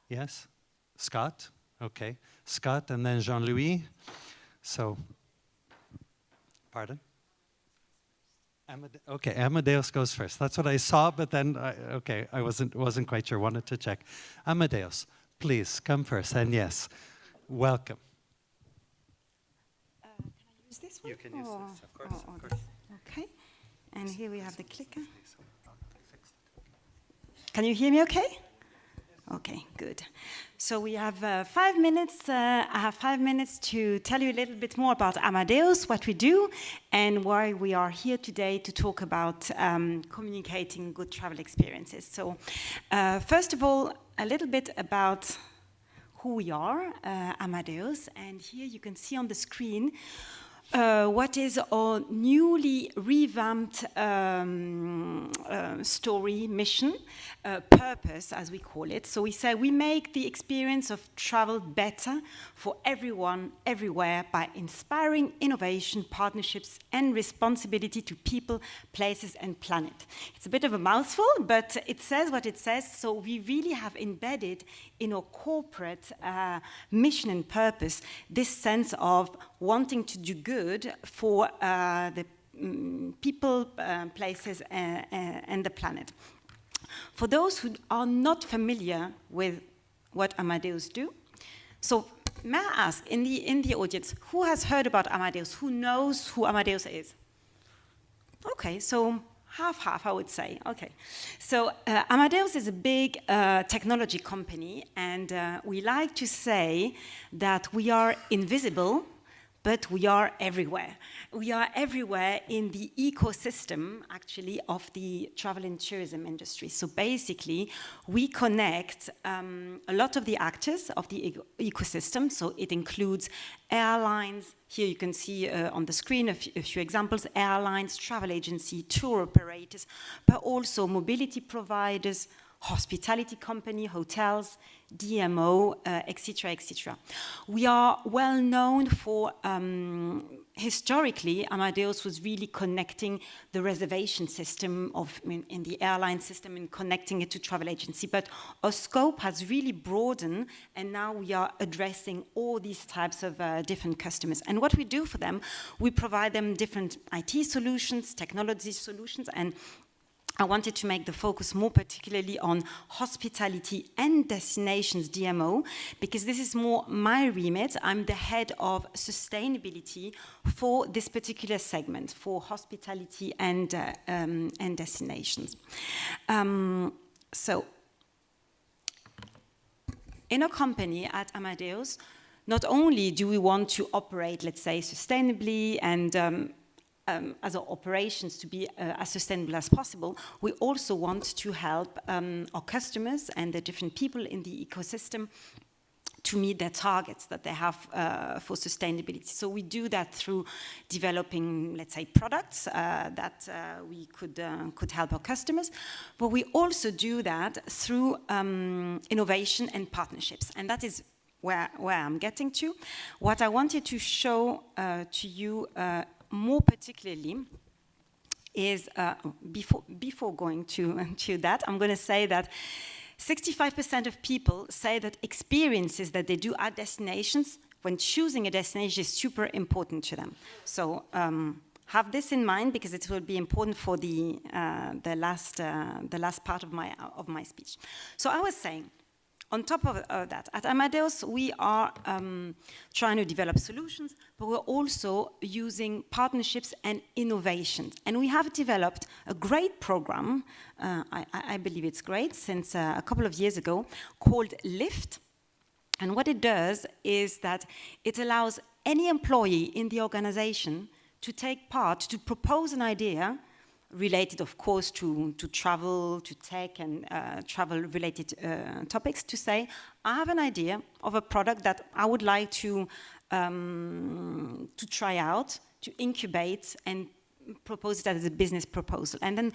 Yes? Scott? Okay. Scott and then Jean-Louis. So, pardon? Okay, Amadeus goes first. That's what I saw, but then, I wasn't quite sure, wanted to check. Amadeus, please, come first, and yes, welcome. Can I use this one? You can use this, of course, of course. Okay, and here we have the clicker. Can you hear me okay? Okay, good. So we have 5 minutes. I have 5 minutes to tell you a little bit more about Amadeus, what we do, and why we are here today to talk about communicating good travel experiences. So first of all, a little bit about who we are, Amadeus, and here you can see on the screen what is our newly revamped story, mission, purpose, as we call it. So we say we make the experience of travel better for everyone, everywhere, by inspiring innovation, partnerships, and responsibility to people, places, and planet. It's a bit of a mouthful, but it says what it says. So we really have embedded in our corporate mission and purpose this sense of wanting to do good for the people, places, and the planet. For those who are not familiar with what Amadeus do, so may I ask in the audience, who has heard about Amadeus? Who knows who Amadeus is? Okay, so half, I would say. Okay, so Amadeus is a big technology company, and we like to say that we are invisible, but we are everywhere. We are everywhere in the ecosystem, actually, of the travel and tourism industry. So basically, we connect a lot of the actors of the ecosystem. So it includes airlines. Here you can see on the screen a few examples: airlines, travel agency, tour operators, but also mobility providers, hospitality company, hotels, DMO, etc., etc. We are well known for, historically, Amadeus was really connecting the reservation system in the airline system and connecting it to travel agency. But our scope has really broadened, and now we are addressing all these types of different customers. And what we do for them, we provide them different IT solutions, technology solutions, and I wanted to make the focus more particularly on hospitality and destinations DMO, because this is more my remit. I'm the head of sustainability for this particular segment, for hospitality and destinations. So, in a company at Amadeus, not only do we want to operate, let's say, sustainably and as our operations to be as sustainable as possible, we also want to help our customers and the different people in the ecosystem to meet their targets that they have for sustainability. So we do that through developing, let's say, products that we could help our customers, but we also do that through innovation and partnerships, and that is where I'm getting to. What I wanted to show to you more particularly is, before going to that, I'm going to say that 65% of people say that experiences that they do at destinations, when choosing a destination, is super important to them. So have this in mind, because it will be important for the last part of my speech. So I was saying, on top of that, at Amadeus, we are trying to develop solutions, but we're also using partnerships and innovations. And we have developed a great program, I believe it's great, since a couple of years ago, called LIFT. And what it does is that it allows any employee in the organization to take part, to propose an idea related, of course, to travel, to tech, and travel-related topics, to say, I have an idea of a product that I would like to try out, to incubate, and propose it as a business proposal. And then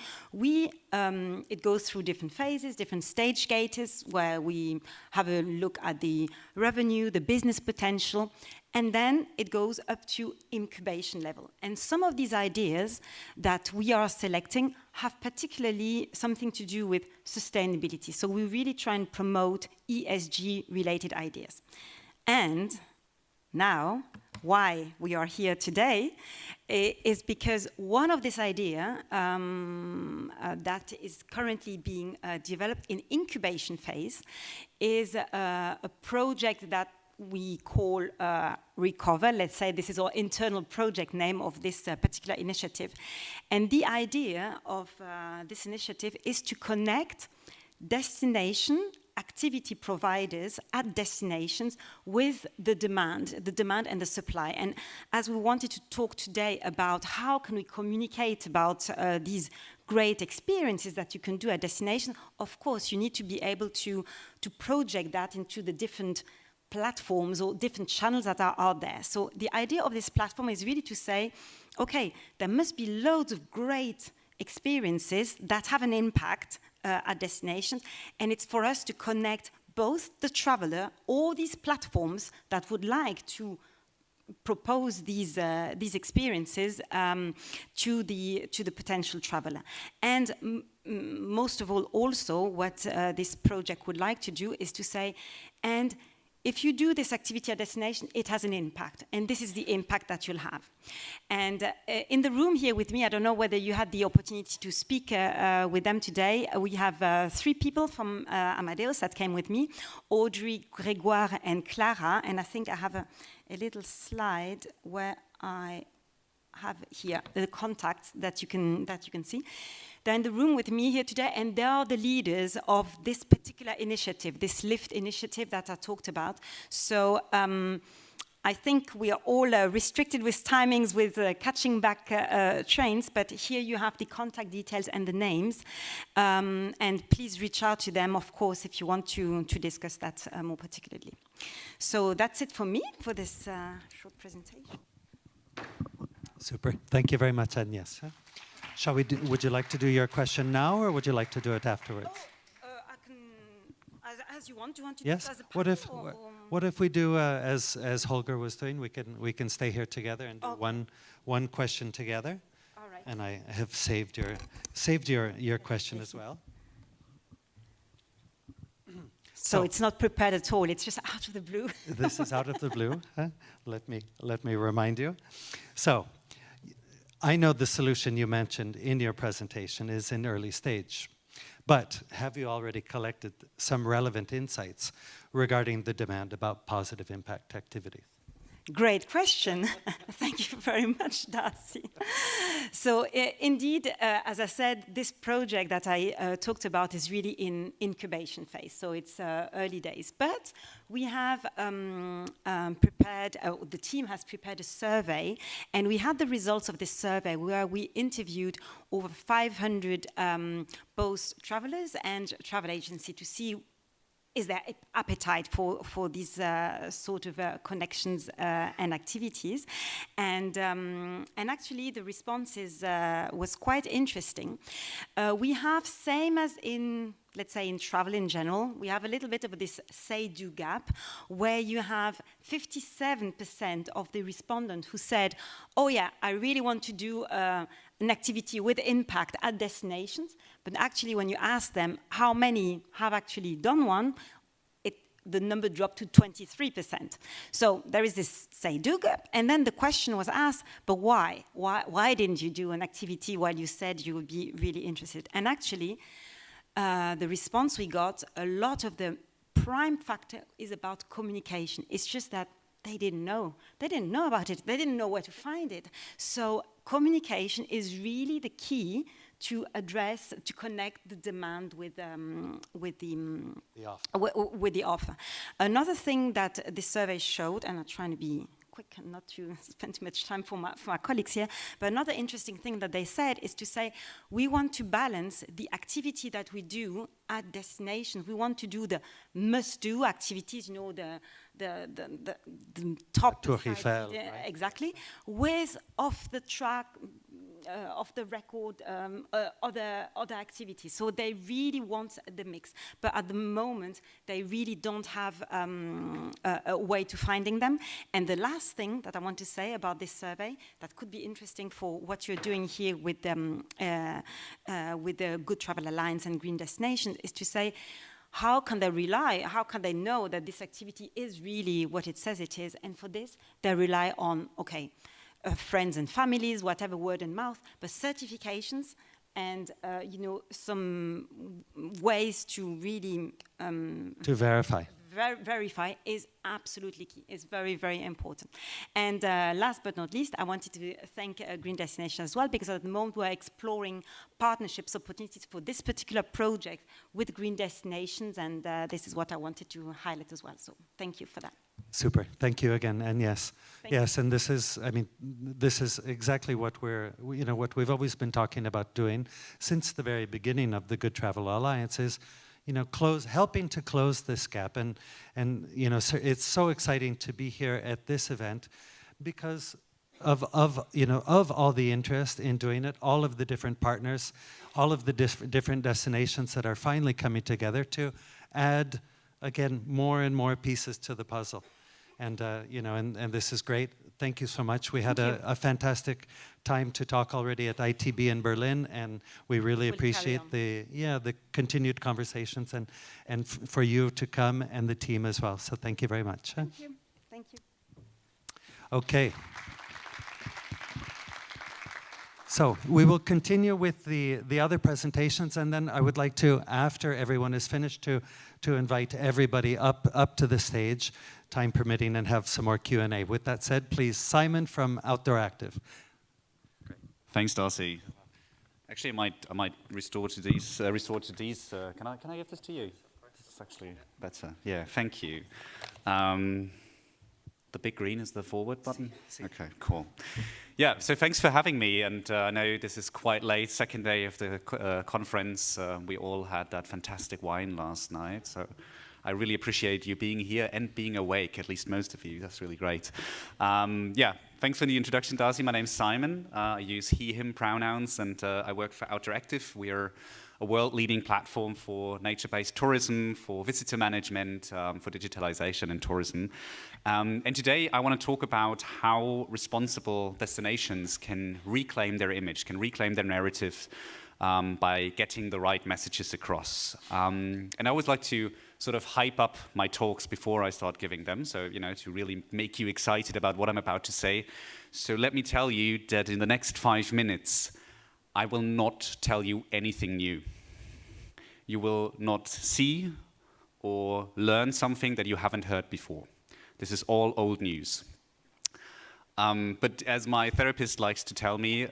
it goes through different phases, different stage gates, where we have a look at the revenue, the business potential, and then it goes up to incubation level. And some of these ideas that we are selecting have particularly something to do with sustainability. So we really try and promote ESG-related ideas. And now, why we are here today is because one of this idea that is currently being developed in incubation phase is a project that we call Recover. Let's say this is our internal project name of this particular initiative. And the idea of this initiative is to connect destination activity providers at destinations with the demand and the supply. And as we wanted to talk today about how can we communicate about these great experiences that you can do at destination, of course, you need to be able to project that into the different platforms or different channels that are out there. So the idea of this platform is really to say, okay, there must be loads of great experiences that have an impact at destinations, and it's for us to connect both the traveler or these platforms that would like to propose these experiences to the potential traveler. And most of all, also, what this project would like to do is to say, and if you do this activity at destination, it has an impact, and this is the impact that you'll have. And in the room here with me, I don't know whether you had the opportunity to speak with them today. We have 3 people from Amadeus that came with me, Audrey, Grégoire, and Clara. And I think I have a little slide where I have here the contacts that you can see. They're in the room with me here today, and they are the leaders of this particular initiative, this LIFT initiative that I talked about. So I think we are all restricted with timings, with catching back trains, but here you have the contact details and the names. And please reach out to them, of course, if you want to discuss that more particularly. So that's it for me for this short presentation. Super. Thank you very much, Agnes. Shall we would you like to do your question now, or would you like to do it afterwards? I can, as you want. Do you want to yes. do it as a panel, What if we do as Holger was doing? We can stay here together and do one question together. All right. And I have saved your question as well. So it's not prepared at all. It's just out of the blue. This is out of the blue. Huh? Let me remind you. So, I know the solution you mentioned in your presentation is in early stage, but have you already collected some relevant insights regarding the demand about positive impact activities? Great question. Thank you very much, Darcy. So indeed, as I said, this project that I talked about is really in incubation phase. So it's early days. But we have prepared, the team has prepared a survey, and we had the results of this survey where we interviewed over 500 both travelers and travel agency to see is there appetite for these sort of connections and activities, and actually the responses was quite interesting. We have, same as in let's say in travel in general, we have a little bit of this say-do gap, where you have 57% of the respondents who said, oh yeah, I really want to do an activity with impact at destinations, but actually when you ask them how many have actually done one, the number dropped to 23%. So there is this say-do gap, and then the question was asked, but why? Why didn't you do an activity while you said you would be really interested? And actually, the response we got, a lot of the prime factor is about communication. It's just that they didn't know. They didn't know about it. They didn't know where to find it. So communication is really the key to address, to connect the demand with the offer. Another thing that this survey showed, and I'm trying to be quick and not to spend too much time for my colleagues here, but another interesting thing that they said is to say, we want to balance the activity that we do at destinations. We want to do the must-do activities, you know, the top Tour Eiffel, right? Exactly, with off the record other activities. So they really want the mix, but at the moment they really don't have a way to finding them. And the last thing that I want to say about this survey that could be interesting for what you're doing here with the Good Travel Alliance and Green Destinations is to say, how can they rely, how can they know that this activity is really what it says it is? And for this, they rely on, friends and families, whatever, word and mouth, but certifications and, some ways to really... to verify. Verify is absolutely key. It's very, very important. And last but not least, I wanted to thank Green Destination as well, because at the moment we're exploring partnerships opportunities for this particular project with Green Destinations, and this is what I wanted to highlight as well. So thank you for that. Super, thank you again, and yes, and this is, this is exactly what what we've always been talking about doing since the very beginning of the Good Travel Alliance is, helping to close this gap, and so it's so exciting to be here at this event because of all the interest in doing it, all of the different partners, all of the different destinations that are finally coming together to add, again, more and more pieces to the puzzle. And, and this is great. Thank you so much. We had a fantastic time to talk already at ITB in Berlin, and we really appreciate the continued conversations and for you to come and the team as well. So thank you very much. Thank you. Thank you. Okay. So we will continue with the other presentations, and then I would like to, after everyone is finished, to invite everybody up to the stage, time permitting, and have some more Q&A. With that said, please, Simon from Outdoor Active. Great. Thanks, Darcy. Actually, I might resort to these. Can I give this to you? It's actually better. Yeah, thank you. The big green is the forward button? Okay, cool. Yeah, so thanks for having me, and I know this is quite late, second day of the conference. We all had that fantastic wine last night, so I really appreciate you being here and being awake, at least most of you. That's really great. Yeah, thanks for the introduction, Darcy. My name's Simon. I use he, him pronouns, and I work for Outdoor Active. We are a world-leading platform for nature-based tourism, for visitor management, for digitalization and tourism. And today I want to talk about how responsible destinations can reclaim their image, can reclaim their narrative by getting the right messages across. And I always like to sort of hype up my talks before I start giving them, so, to really make you excited about what I'm about to say. So let me tell you that in the next 5 minutes, I will not tell you anything new. You will not see or learn something that you haven't heard before. This is all old news. But as my therapist likes to tell me,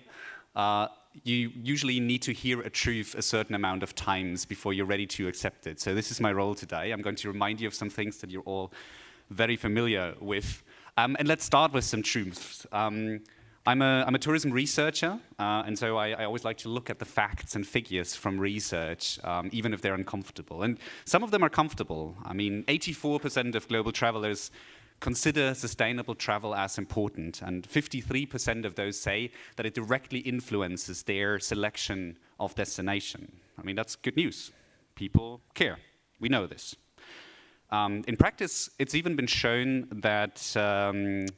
you usually need to hear a truth a certain amount of times before you're ready to accept it. So this is my role today. I'm going to remind you of some things that you're all very familiar with. And let's start with some truths. I'm a tourism researcher, and so I always like to look at the facts and figures from research, even if they're uncomfortable. And some of them are comfortable. 84% of global travelers consider sustainable travel as important, and 53% of those say that it directly influences their selection of destination. That's good news. People care. We know this. In practice, it's even been shown that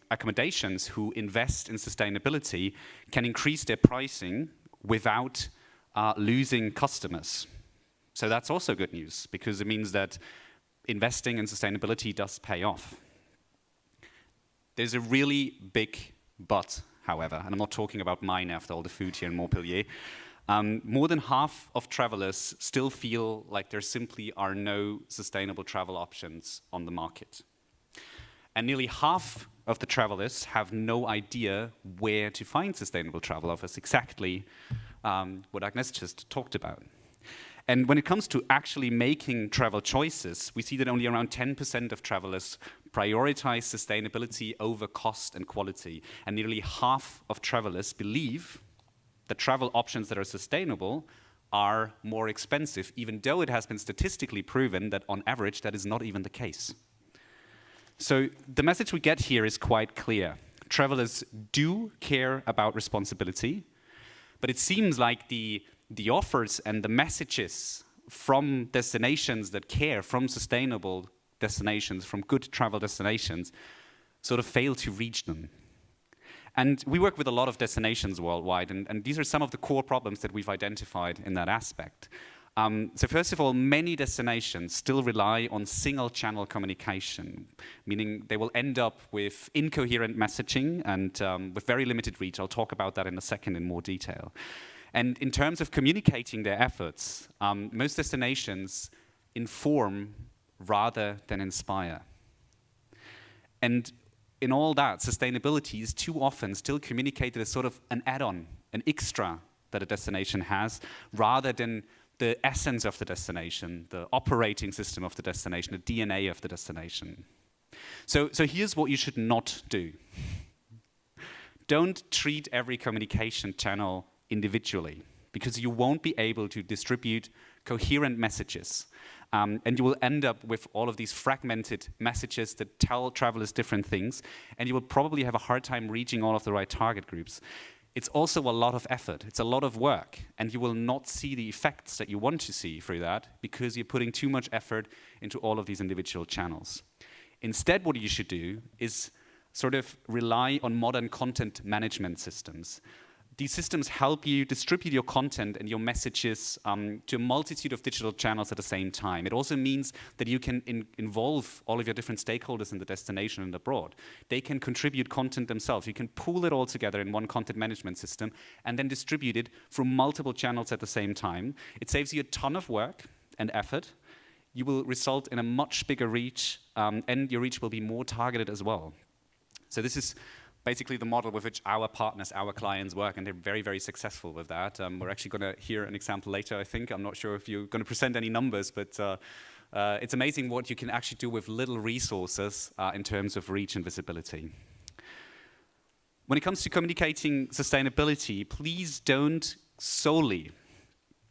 accommodations who invest in sustainability can increase their pricing without losing customers. So that's also good news, because it means that investing in sustainability does pay off. There's a really big but, however, and I'm not talking about mine after all the food here in Montpellier. More than half of travelers still feel like there simply are no sustainable travel options on the market. And nearly half of the travelers have no idea where to find sustainable travel offers, exactly what Agnes just talked about. And when it comes to actually making travel choices, we see that only around 10% of travelers prioritize sustainability over cost and quality. And nearly half of travelers believe that travel options that are sustainable are more expensive, even though it has been statistically proven that on average that is not even the case. So the message we get here is quite clear. Travelers do care about responsibility, but it seems like the offers and the messages from destinations that care, from sustainable destinations, from good travel destinations, sort of fail to reach them. And we work with a lot of destinations worldwide, and these are some of the core problems that we've identified in that aspect. So first of all, many destinations still rely on single-channel communication, meaning they will end up with incoherent messaging and with very limited reach. I'll talk about that in a second in more detail. And in terms of communicating their efforts, most destinations inform rather than inspire. And in all that, sustainability is too often still communicated as sort of an add-on, an extra that a destination has, rather than the essence of the destination, the operating system of the destination, the DNA of the destination. So here's what you should not do. Don't treat every communication channel individually, because you won't be able to distribute coherent messages. And you will end up with all of these fragmented messages that tell travelers different things, and you will probably have a hard time reaching all of the right target groups. It's also a lot of effort, it's a lot of work, and you will not see the effects that you want to see through that because you're putting too much effort into all of these individual channels. Instead, what you should do is sort of rely on modern content management systems. These systems help you distribute your content and your messages to a multitude of digital channels at the same time. It also means that you can involve all of your different stakeholders in the destination and abroad. They can contribute content themselves. You can pool it all together in one content management system and then distribute it through multiple channels at the same time. It saves you a ton of work and effort. You will result in a much bigger reach, and your reach will be more targeted as well. So this is basically the model with which our partners, our clients work, and they're very, very successful with that. We're actually going to hear an example later, I think. I'm not sure if you're going to present any numbers, but it's amazing what you can actually do with little resources in terms of reach and visibility. When it comes to communicating sustainability, please don't solely,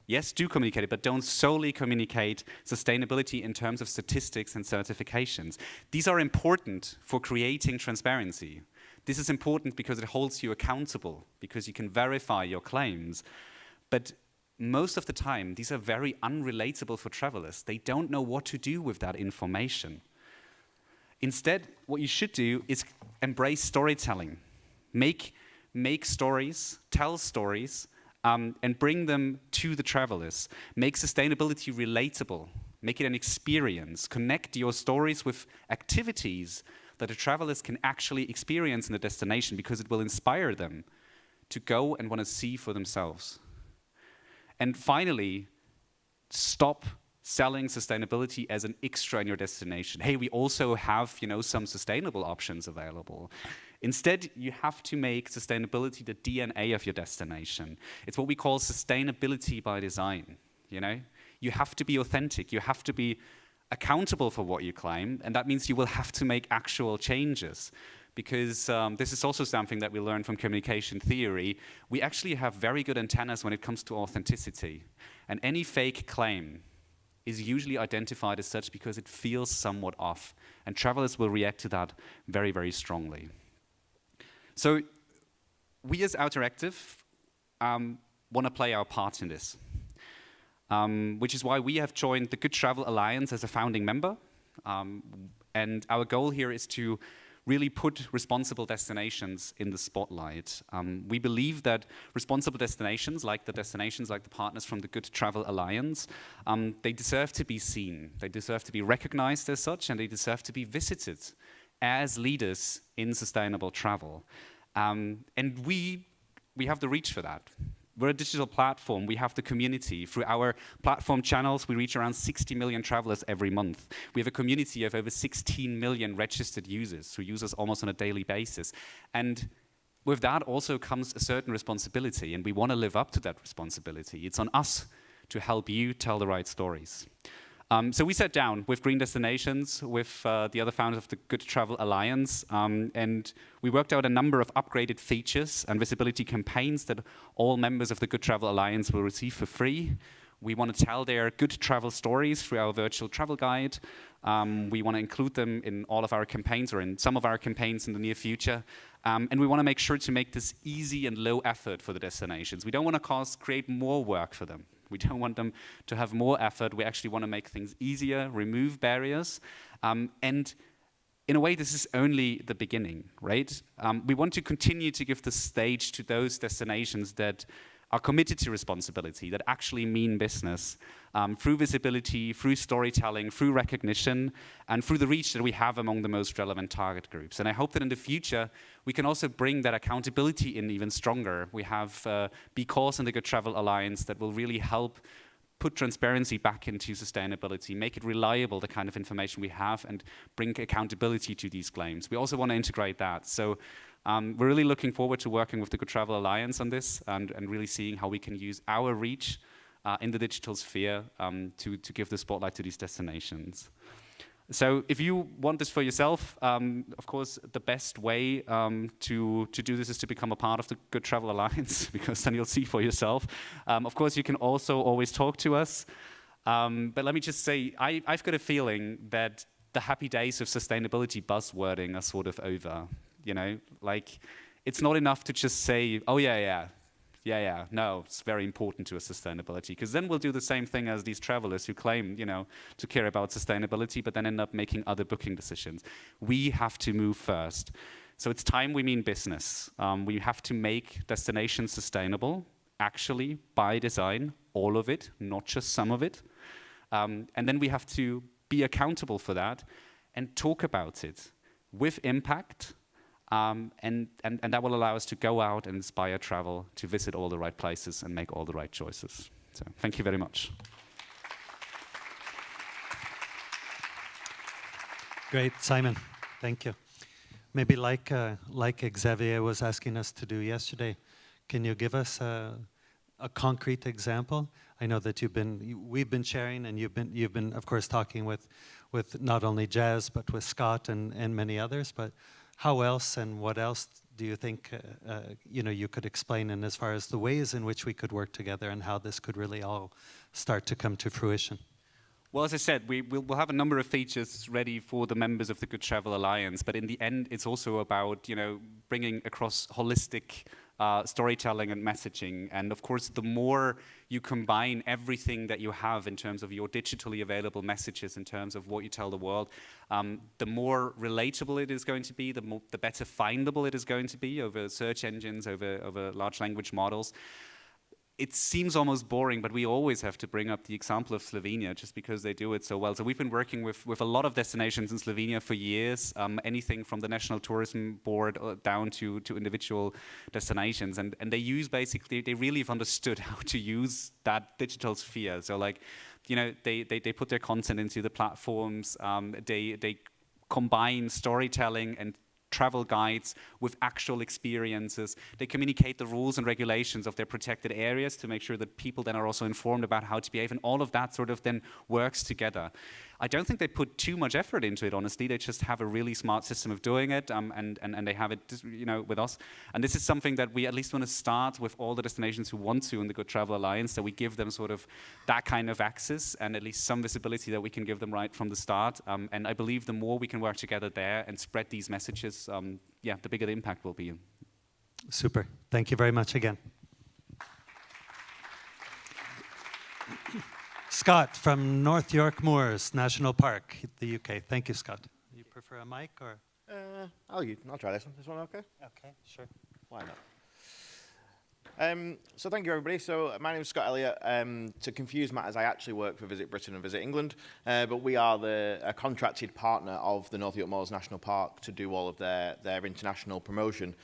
yes, do communicate it, but don't solely communicate sustainability in terms of statistics and certifications. These are important for creating transparency. This is important because it holds you accountable, because you can verify your claims. But most of the time, these are very unrelatable for travelers. They don't know what to do with that information. Instead, what you should do is embrace storytelling. Make stories, tell stories, and bring them to the travelers. Make sustainability relatable. Make it an experience. Connect your stories with activities that the travelers can actually experience in the destination, because it will inspire them to go and want to see for themselves. And finally, stop selling sustainability as an extra in your destination. Hey, we also have, some sustainable options available. Instead, you have to make sustainability the DNA of your destination. It's what we call sustainability by design, You have to be authentic. You have to be accountable for what you claim, and that means you will have to make actual changes, because this is also something that we learned from communication theory. We actually have very good antennas when it comes to authenticity, and any fake claim is usually identified as such because it feels somewhat off, and travelers will react to that very, very strongly. So we as Outeractive want to play our part in this. which is why we have joined the Good Travel Alliance as a founding member. And our goal here is to really put responsible destinations in the spotlight. We believe that responsible destinations, like the partners from the Good Travel Alliance, they deserve to be seen, they deserve to be recognized as such, and they deserve to be visited as leaders in sustainable travel. And we have the reach for that. We're a digital platform. We have the community. Through our platform channels, we reach around 60 million travelers every month. We have a community of over 16 million registered users who use us almost on a daily basis. And with that also comes a certain responsibility, and we want to live up to that responsibility. It's on us to help you tell the right stories. So we sat down with Green Destinations, with the other founders of the Good Travel Alliance, and we worked out a number of upgraded features and visibility campaigns that all members of the Good Travel Alliance will receive for free. We want to tell their good travel stories through our virtual travel guide. We want to include them in all of our campaigns, or in some of our campaigns in the near future. And we want to make sure to make this easy and low effort for the destinations. We don't want to create more work for them. We don't want them to have more effort. We actually want to make things easier, remove barriers. And in a way, this is only the beginning, right? We want to continue to give the stage to those destinations that are committed to responsibility, that actually mean business, through visibility, through storytelling, through recognition, and through the reach that we have among the most relevant target groups. And I hope that in the future, we can also bring that accountability in even stronger. We have because in the Good Travel Alliance that will really help put transparency back into sustainability, make it reliable, the kind of information we have, and bring accountability to these claims. We also want to integrate that. So we're really looking forward to working with the Good Travel Alliance on this, and really seeing how we can use our reach in the digital sphere to give the spotlight to these destinations. So if you want this for yourself, of course, the best way to do this is to become a part of the Good Travel Alliance, because then you'll see for yourself. Of course, you can also always talk to us. But let me just say, I've got a feeling that the happy days of sustainability buzzwording are sort of over. You know, like, it's not enough to just say, oh, yeah, no, it's very important to us, sustainability, because then we'll do the same thing as these travelers who claim, you know, to care about sustainability, but then end up making other booking decisions. We have to move first. So it's time we mean business. We have to make destinations sustainable, actually, by design, all of it, not just some of it. And then we have to be accountable for that and talk about it with impact. And that will allow us to go out and inspire travel, to visit all the right places and make all the right choices. So thank you very much. Great, Simon. Thank you. Maybe like Xavier was asking us to do yesterday, can you give us a concrete example? I know that we've been sharing, and you've been of course talking with not only Jazz but with Scott and many others. But how else and what else do you think you could explain in as far as the ways in which we could work together and how this could really all start to come to fruition? Well, as I said, we'll have a number of features ready for the members of the Good Travel Alliance, but in the end, it's also about bringing across holistic storytelling and messaging. And of course, the more you combine everything that you have in terms of your digitally available messages, in terms of what you tell the world, the more relatable it is going to be, the better findable it is going to be over search engines, over large language models. It seems almost boring, but we always have to bring up the example of Slovenia just because they do it so well. So we've been working with a lot of destinations in Slovenia for years, anything from the National Tourism Board down to individual destinations. And they they really have understood how to use that digital sphere. So they put their content into the platforms, they combine storytelling and travel guides with actual experiences. They communicate the rules and regulations of their protected areas to make sure that people then are also informed about how to behave, and all of that sort of then works together. I don't think they put too much effort into it, honestly. They just have a really smart system of doing it, and they have it with us. And this is something that we at least want to start with all the destinations who want to in the Good Travel Alliance, that we give them sort of that kind of access and at least some visibility that we can give them right from the start. And I believe the more we can work together there and spread these messages, the bigger the impact will be. Super. Thank you very much again. Scott from North York Moors National Park, the UK. Thank you, Scott. You prefer a mic or? I'll try this one. This one okay? Okay, sure. Why not? So thank you, everybody. So my name is Scott Elliott. To confuse matters, I actually work for Visit Britain and Visit England, but we are a contracted partner of the North York Moors National Park to do all of their international promotion.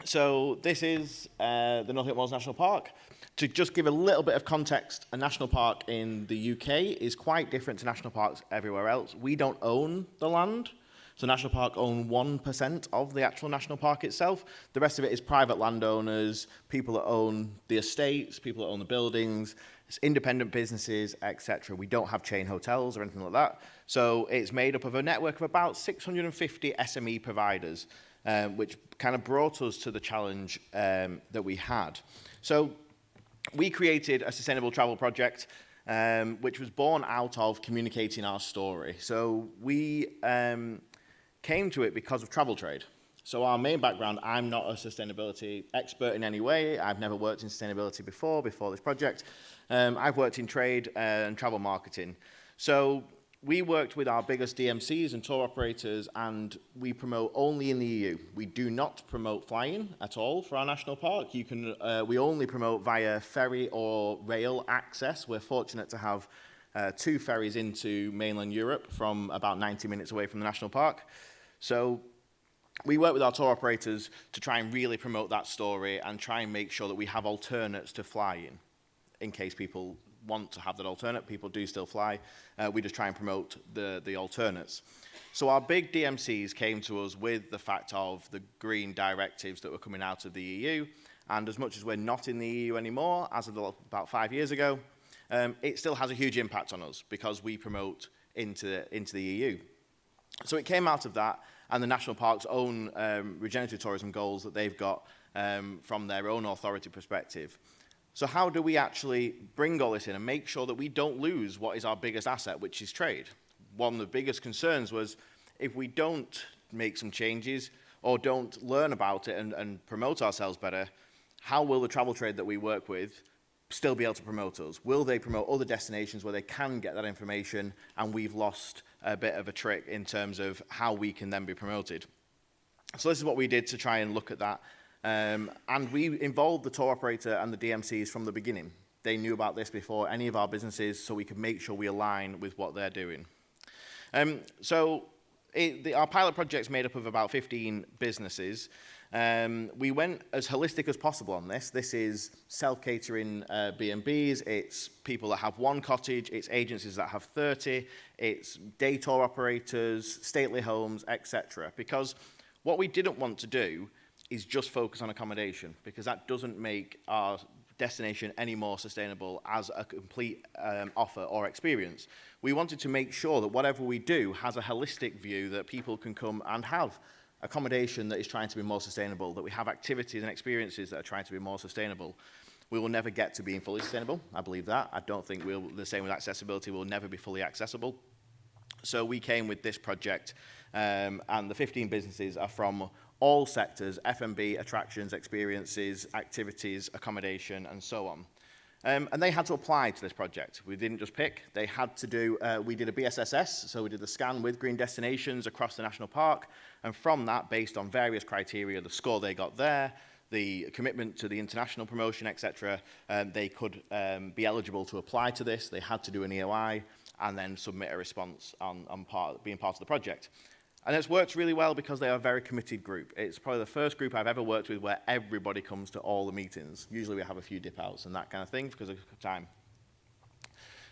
So this is the North York Moors National Park. To just give a little bit of context, a national park in the UK is quite different to national parks everywhere else. We don't own the land. So National Park own 1% of the actual national park itself. The rest of it is private landowners, people that own the estates, people that own the buildings, independent businesses, etc. We don't have chain hotels or anything like that. So it's made up of a network of about 650 SME providers, which kind of brought us to the challenge that we had. So we created a sustainable travel project which was born out of communicating our story. So we came to it because of travel trade. So our main background, I'm not a sustainability expert in any way. I've never worked in sustainability before this project. I've worked in trade and travel marketing. So we worked with our biggest DMCs and tour operators, and we promote only in the EU. We do not promote flying at all for our national park. We only promote via ferry or rail access. We're fortunate to have 2 ferries into mainland Europe from about 90 minutes away from the national park. So we work with our tour operators to try and really promote that story and try and make sure that we have alternates to flying. In case people want to have that alternate, people do still fly. We just try and promote the alternates. So our big DMCs came to us with the fact of the green directives that were coming out of the EU. And as much as we're not in the EU anymore, as of about 5 years ago, it still has a huge impact on us because we promote into the EU. So it came out of that, and the national park's own regenerative tourism goals that they've got from their own authority perspective. So how do we actually bring all this in and make sure that we don't lose what is our biggest asset, which is trade? One of the biggest concerns was if we don't make some changes or don't learn about it and promote ourselves better, how will the travel trade that we work with still be able to promote us? Will they promote other destinations where they can get that information and we've lost a bit of a trick in terms of how we can then be promoted? So this is what we did to try and look at that. And we involved the tour operator and the DMCs from the beginning. They knew about this before any of our businesses, so we could make sure we align with what they're doing. Our pilot project's made up of about 15 businesses. We went as holistic as possible on this. This is self-catering B&Bs, it's people that have 1 cottage, it's agencies that have 30, it's day tour operators, stately homes, etc. Because what we didn't want to do is just focus on accommodation, because that doesn't make our destination any more sustainable as a complete offer or experience. We wanted to make sure that whatever we do has a holistic view, that people can come and have accommodation that is trying to be more sustainable, that we have activities and experiences that are trying to be more sustainable. We will never get to being fully sustainable, I believe that. I don't think the same with accessibility, we'll never be fully accessible. So we came with this project, and the 15 businesses are from all sectors: F&B, attractions, experiences, activities, accommodation, and so on. And they had to apply to this project. We didn't just pick, they had to do, we did a BSSS, so we did the scan with green destinations across the national park, and from that, based on various criteria, the score they got there, the commitment to the international promotion, etc., they could be eligible to apply to this. They had to do an EOI and then submit a response on being part of the project. And it's worked really well because they are a very committed group. It's probably the first group I've ever worked with where everybody comes to all the meetings. Usually we have a few dip outs and that kind of thing because of time.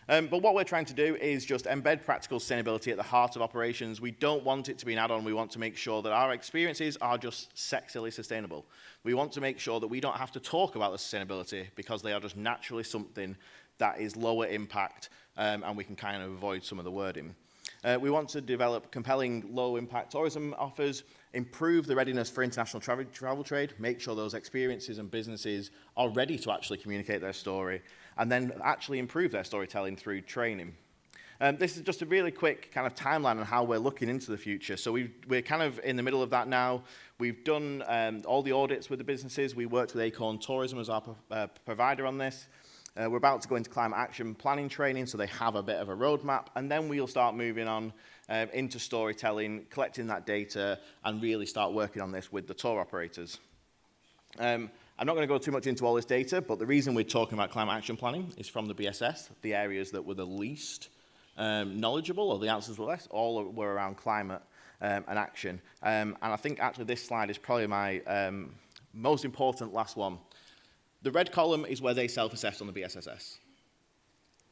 But what we're trying to do is just embed practical sustainability at the heart of operations. We don't want it to be an add-on. We want to make sure that our experiences are just sexily sustainable. We want to make sure that we don't have to talk about the sustainability because they are just naturally something that is lower impact, and we can kind of avoid some of the wording. We want to develop compelling low-impact tourism offers, improve the readiness for international travel trade, make sure those experiences and businesses are ready to actually communicate their story, and then actually improve their storytelling through training. This is just a really quick kind of timeline on how we're looking into the future. So we're kind of in the middle of that now. We've done all the audits with the businesses. We worked with Acorn Tourism as our provider on this. We're about to go into climate action planning training, so they have a bit of a roadmap, and then we'll start moving on into storytelling, collecting that data, and really start working on this with the tour operators. I'm not going to go too much into all this data, but the reason we're talking about climate action planning is from the BSS, the areas that were the least knowledgeable, or the answers were less, all were around climate and action. And I think actually this slide is probably my most important last one. The red column is where they self-assessed on the BSSS.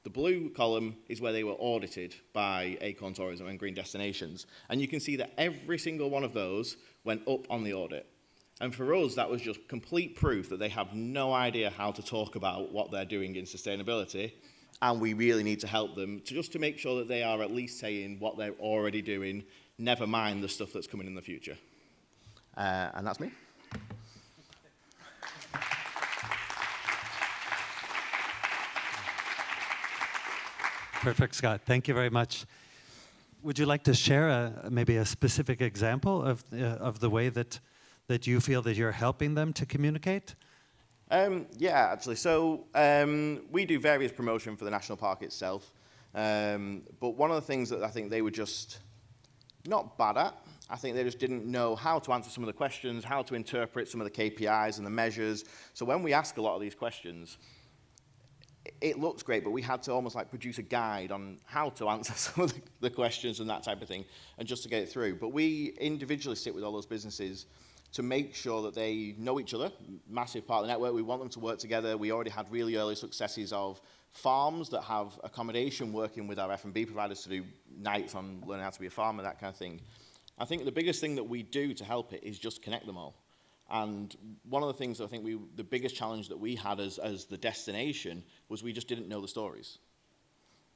The blue column is where they were audited by Acorn Tourism and Green Destinations. And you can see that every single one of those went up on the audit. And for us, that was just complete proof that they have no idea how to talk about what they're doing in sustainability. And we really need to help them just to make sure that they are at least saying what they're already doing, never mind the stuff that's coming in the future. And that's me. Perfect, Scott. Thank you very much. Would you like to share maybe a specific example of the way that you feel that you're helping them to communicate? Yeah, actually. So we do various promotion for the national park itself. But one of the things that I think they were just not bad at, I think they just didn't know how to answer some of the questions, how to interpret some of the KPIs and the measures. So when we ask a lot of these questions, it looks great, but we had to almost like produce a guide on how to answer some of the questions and that type of thing, and just to get it through. But we individually sit with all those businesses to make sure that they know each other, massive part of the network. We want them to work together. We already had really early successes of farms that have accommodation working with our F&B providers to do nights on learning how to be a farmer, that kind of thing. I think the biggest thing that we do to help it is just connect them all. And one of the things that I think the biggest challenge that we had as the destination was we just didn't know the stories.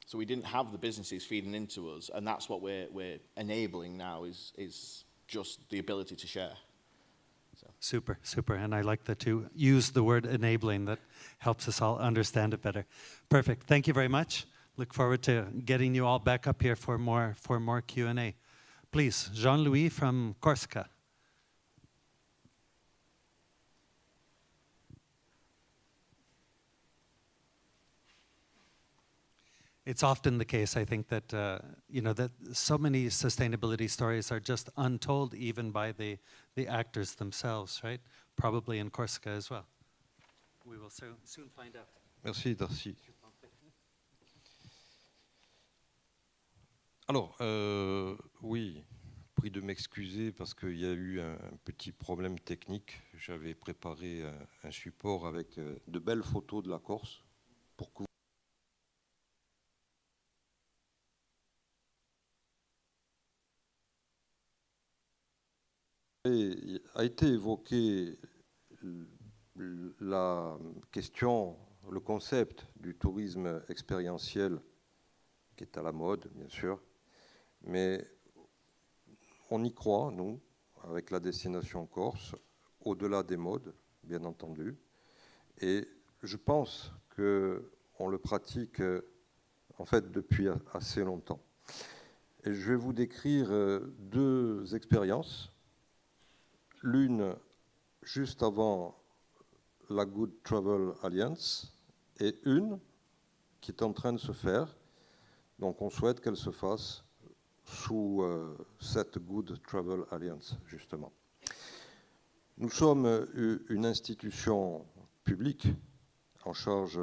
So we didn't have the businesses feeding into us, and that's what we're enabling now is just the ability to share. So. Super, super, and I like that you use the word enabling. That helps us all understand it better. Perfect. Thank you very much. Look forward to getting you all back up here for more Q&A. Please, Jean-Louis from Corsica. It's often the case, I think, that that so many sustainability stories are just untold, even by the actors themselves, right? Probably in Corsica as well. We will soon find out. Merci, Darcy. Alors, oui, prie de m'excuser parce qu'il y a eu un petit problème technique. J'avais préparé un support avec de belles photos de la Corse pour que a été évoqué la question, le concept du tourisme expérientiel qui est à la mode, bien sûr, mais on y croit, nous, avec la destination Corse, au-delà des modes, bien entendu, et je pense qu'on le pratique en fait depuis assez longtemps. Et je vais vous décrire deux expériences. L'une juste avant la Good Travel Alliance et une qui est en train de se faire. Donc on souhaite qu'elle se fasse sous cette Good Travel Alliance, justement. Nous sommes une institution publique en charge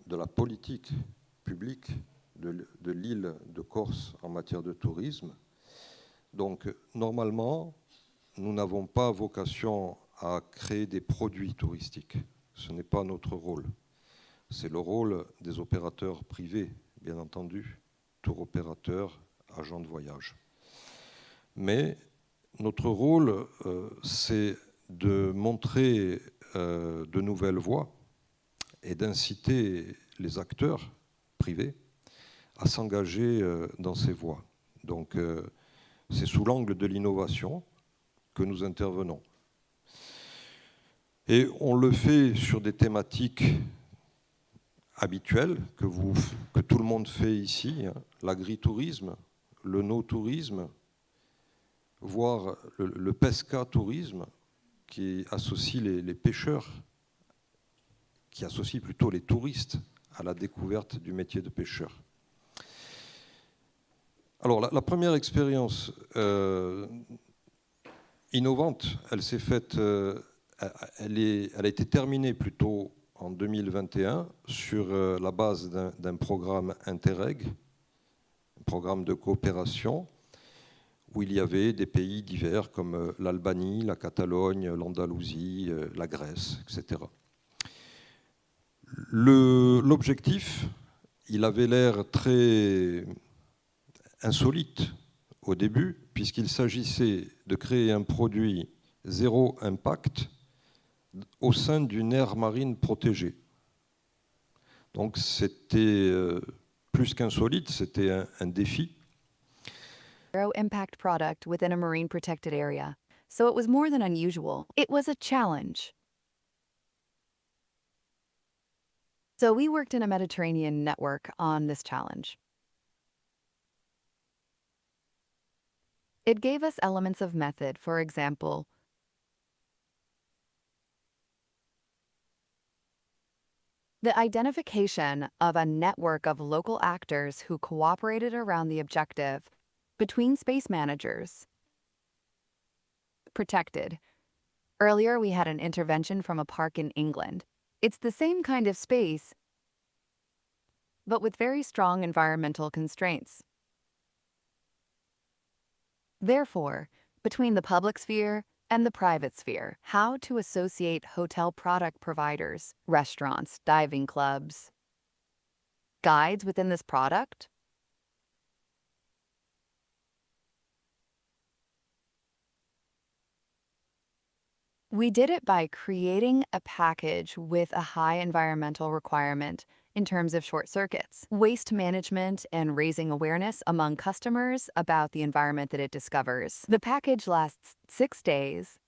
de la politique publique de l'île de Corse en matière de tourisme. Donc normalement, nous n'avons pas vocation à créer des produits touristiques. Ce n'est pas notre rôle. C'est le rôle des opérateurs privés, bien entendu, tour opérateurs, agents de voyage. Mais notre rôle, c'est de montrer de nouvelles voies et d'inciter les acteurs privés à s'engager dans ces voies. Donc, c'est sous l'angle de l'innovation que nous intervenons. Et on le fait sur des thématiques habituelles que tout le monde fait ici, hein, l'agritourisme, le no-tourisme, voire le pesca-tourisme qui associe les pêcheurs qui associe plutôt les touristes à la découverte du métier de pêcheur. Alors, la première expérience innovante, elle s'est faite, elle a été terminée plutôt en 2021 sur la base d'un programme Interreg, un programme de coopération, où il y avait des pays divers comme l'Albanie, la Catalogne, l'Andalousie, la Grèce, etc. L'objectif, il avait l'air très insolite au début, puisqu'il s'agissait de créer un produit zéro impact au sein d'une aire marine protégée. Donc c'était plus qu'insolite, c'était un défi. Zero impact product within a marine protected area. So it was more than unusual. It was a challenge. So we worked in a Mediterranean network on this challenge. It gave us elements of method, for example, the identification of a network of local actors who cooperated around the objective between space managers. Protected. Earlier, we had an intervention from a park in England. It's the same kind of space, but with very strong environmental constraints. Therefore, between the public sphere and the private sphere, how to associate hotel product providers, restaurants, diving clubs, guides within this product? We did it by creating a package with a high environmental requirement in terms of short circuits, waste management, and raising awareness among customers about the environment that it discovers. The package lasts 6 days.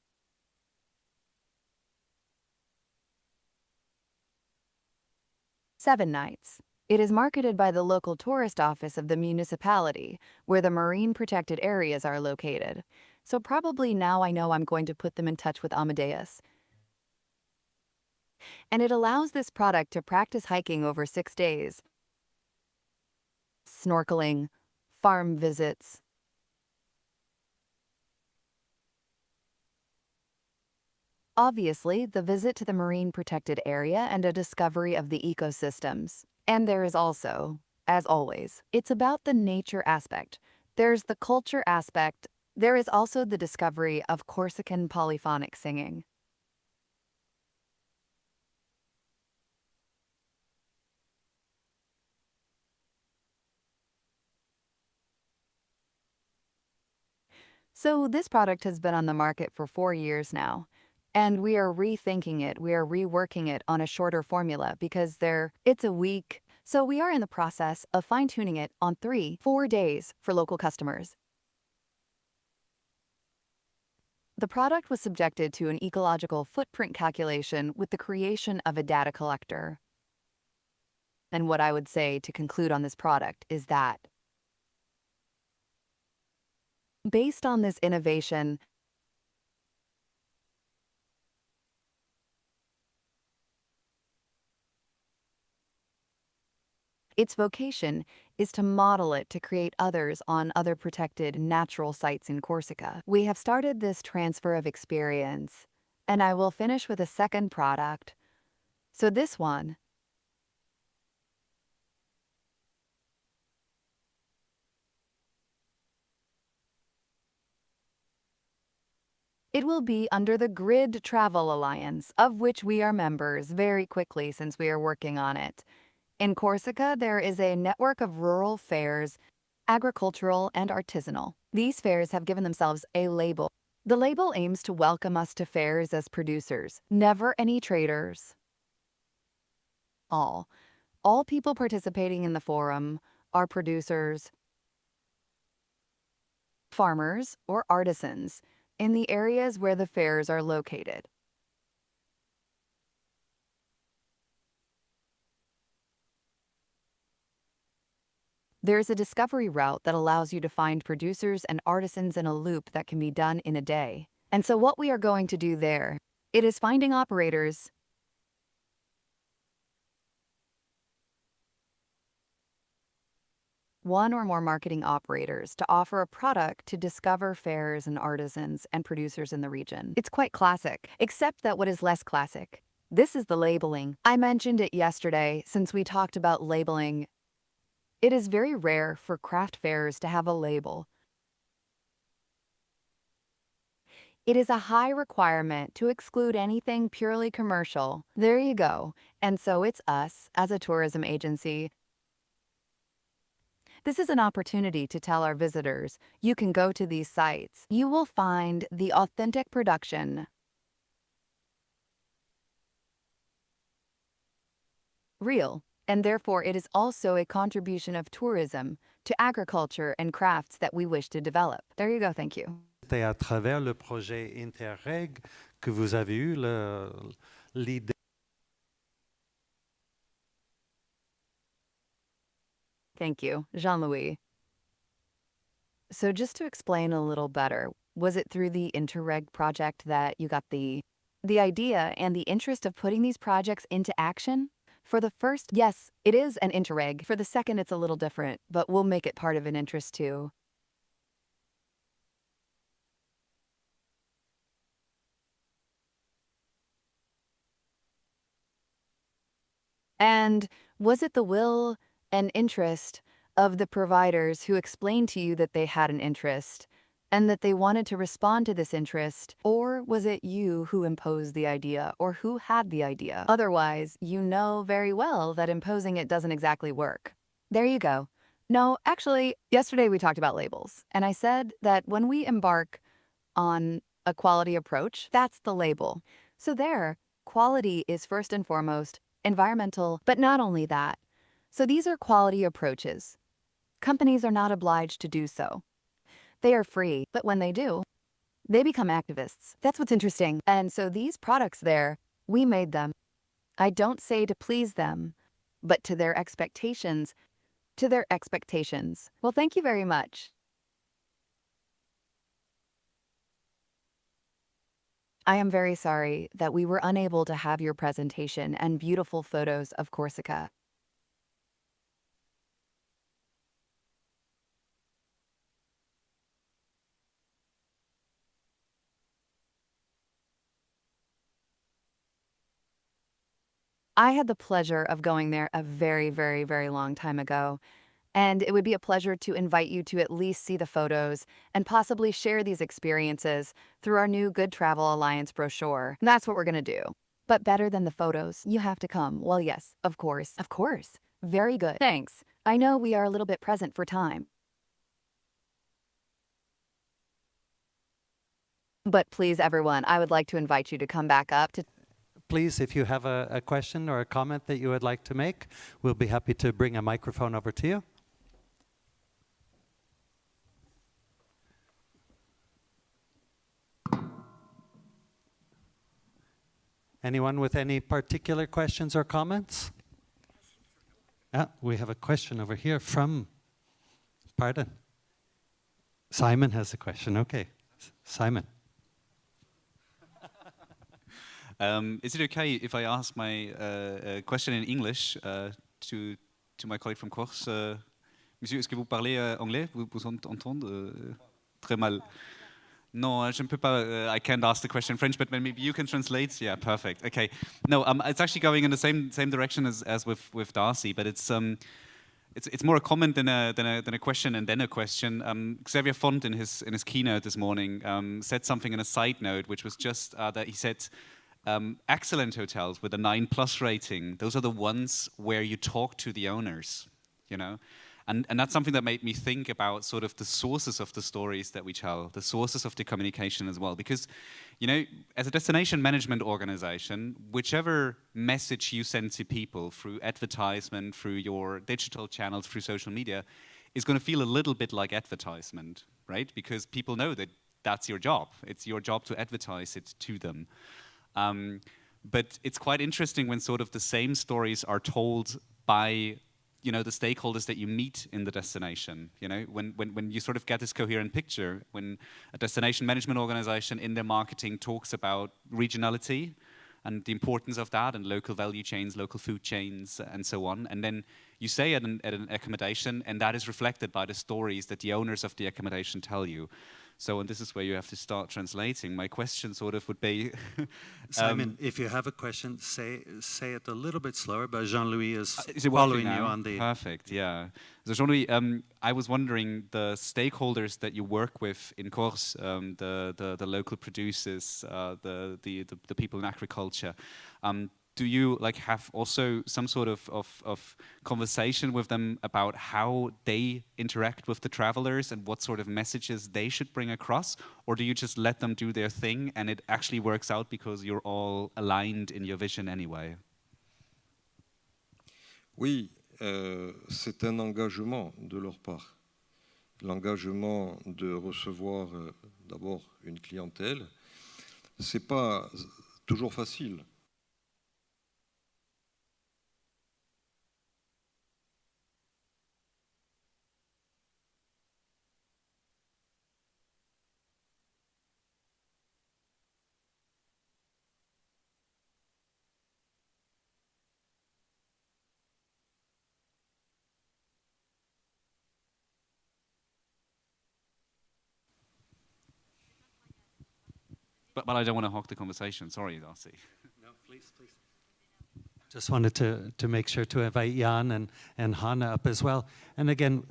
7 nights. It is marketed by the local tourist office of the municipality, where the marine protected areas are located. So probably now I know I'm going to put them in touch with Amadeus. And it allows this product to practice hiking over 6 days, snorkeling, farm visits. Obviously, the visit to the marine protected area and a discovery of the ecosystems. And there is also, as always, it's about the nature aspect. There's the culture aspect. There is also the discovery of Corsican polyphonic singing. So this product has been on the market for 4 years now, and we are rethinking it. We are reworking it on a shorter formula because it's a week. So we are in the process of fine-tuning it on 3-4 days for local customers. The product was subjected to an ecological footprint calculation with the creation of a data collector. And what I would say to conclude on this product is that based on this innovation, its vocation is to model it to create others on other protected natural sites in Corsica. We have started this transfer of experience, and I will finish with a second product. So this one, it will be under the Grid Travel Alliance, of which we are members very quickly since we are working on it. In Corsica, there is a network of rural fairs, agricultural and artisanal. These fairs have given themselves a label. The label aims to welcome us to fairs as producers, never any traders. All people participating in the forum are producers, farmers, or artisans in the areas where the fairs are located. There's a discovery route that allows you to find producers and artisans in a loop that can be done in a day. And so what we are going to do there, it is finding operators one or more marketing operators to offer a product to discover fairs and artisans and producers in the region. It's quite classic, except that what is less classic? This is the labeling. I mentioned it yesterday since we talked about labeling. It is very rare for craft fairs to have a label. It is a high requirement to exclude anything purely commercial. There you go. And so it's us, as a tourism agency. This is an opportunity to tell our visitors, you can go to these sites. You will find the authentic production. Real, and therefore it is also a contribution of tourism to agriculture and crafts that we wish to develop. There you go, thank you. C'est à travers le projet Interreg que vous avez eu l'idée. Thank you, Jean-Louis. So just to explain a little better, was it through the Interreg project that you got the idea and the interest of putting these projects into action? For the first, yes, it is an Interreg. For the second, it's a little different, but we'll make it part of an interest too. And was it the will and interest of the providers who explained to you that they had an interest and that they wanted to respond to this interest? Or was it you who imposed the idea or who had the idea? Otherwise, you know very well that imposing it doesn't exactly work. There you go. No, actually, yesterday we talked about labels, and I said that when we embark on a quality approach, that's the label. So there, quality is first and foremost environmental, but not only that. So these are quality approaches. Companies are not obliged to do so. They are free, but when they do, they become activists. That's what's interesting. And so these products there, we made them. I don't say to please them, but to their expectations. To their expectations. Well, thank you very much. I am very sorry that we were unable to have your presentation and beautiful photos of Corsica. I had the pleasure of going there a very, very, very long time ago, and it would be a pleasure to invite you to at least see the photos and possibly share these experiences through our new Good Travel Alliance brochure. That's what we're going to do. But better than the photos, you have to come. Well, yes, of course. Of course. Very good. Thanks. I know we are a little bit present for time. But please, everyone, I would like to invite you to come back up to... Please, if you have a question or a comment that you would like to make, we'll be happy to bring a microphone over to you. Anyone with any particular questions or comments? We have a question over here from, pardon. Simon has a question, okay. Simon. Is it okay if I ask my question in English to my colleague from Corse? Monsieur, est-ce que vous parlez anglais? Vous entendez très mal. No, je ne peux pas. I can't ask the question in French, but maybe you can translate. Yeah, perfect. Okay. No, it's actually going in the same direction as with Darcy, but it's more a comment than a question and then a question. Xavier Font in his keynote this morning said something in a side note, which was just that he said, excellent hotels with a 9+ rating, those are the ones where you talk to the owners, you know? And that's something that made me think about sort of the sources of the stories that we tell, the sources of the communication as well. Because, you know, as a destination management organization, whichever message you send to people through advertisement, through your digital channels, through social media, is going to feel a little bit like advertisement, right? Because people know that that's your job. It's your job to advertise it to them. But it's quite interesting when sort of the same stories are told by, you know, the stakeholders that you meet in the destination. You know, when you sort of get this coherent picture, when a destination management organization in their marketing talks about regionality and the importance of that and local value chains, local food chains, and so on, and then you stay at an accommodation, and that is reflected by the stories that the owners of the accommodation tell you. So, and this is where you have to start translating. My question sort of would be... Simon, if you have a question, say it a little bit slower, but Jean-Louis is it following you on the... Perfect, yeah. So Jean-Louis, I was wondering, the stakeholders that you work with in Corse, the local producers, the people in agriculture, do you have also some sort of conversation with them about how they interact with the travelers and what sort of messages they should bring across? Or do you just let them do their thing and it actually works out because you're all aligned in your vision anyway? Oui, c'est un engagement de leur part. L'engagement de recevoir d'abord une clientèle, c'est pas toujours facile. But I don't want to hog the conversation. Sorry, Darcy. No, please. Just wanted to make sure to invite Jan and Hanna up as well. And again,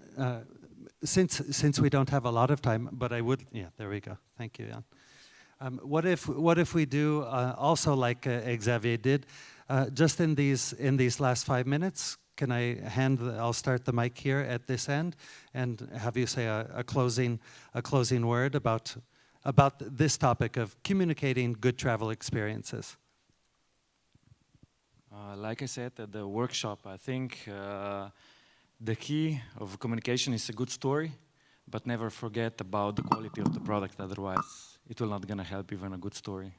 since we don't have a lot of time, but I would, yeah, there we go. Thank you, Jan. What if we do also like Xavier did, just in these last 5 minutes? Can I'll start the mic here at this end and have you say a closing word about this topic of communicating good travel experiences? Like I said at the workshop, I think the key of communication is a good story, but never forget about the quality of the product, otherwise it will not gonna help even a good story.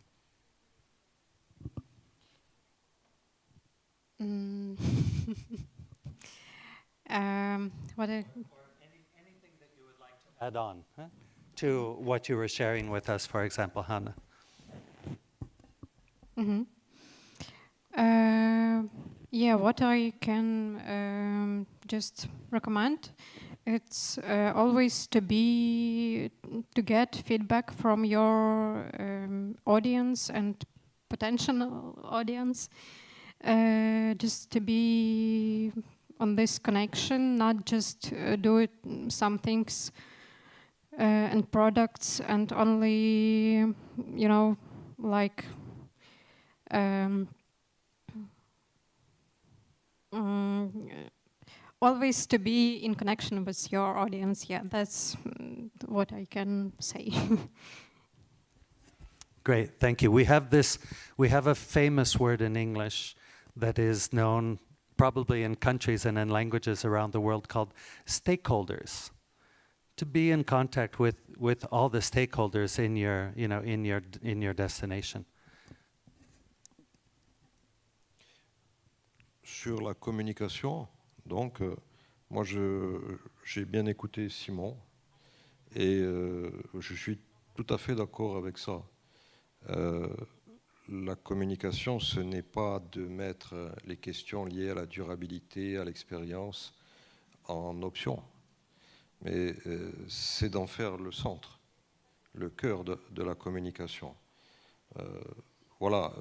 Anything that you would like to add on to what you were sharing with us, for example, Hanna? Mm-hmm. Yeah, what I can just recommend, it's always to get feedback from your audience and potential audience, just to be on this connection, not just do it some things and products and only, like always to be in connection with your audience. Yeah, that's what I can say. Great, thank you. We have a famous word in English that is known probably in countries and in languages around the world called stakeholders. To be in contact with all the stakeholders in your destination. Sur la communication, donc, moi j'ai bien écouté Simon et je suis tout à fait d'accord avec ça. La communication, ce n'est pas de mettre les questions liées à la durabilité, à l'expérience en option, mais c'est d'en faire le centre, le cœur de la communication. Voilà.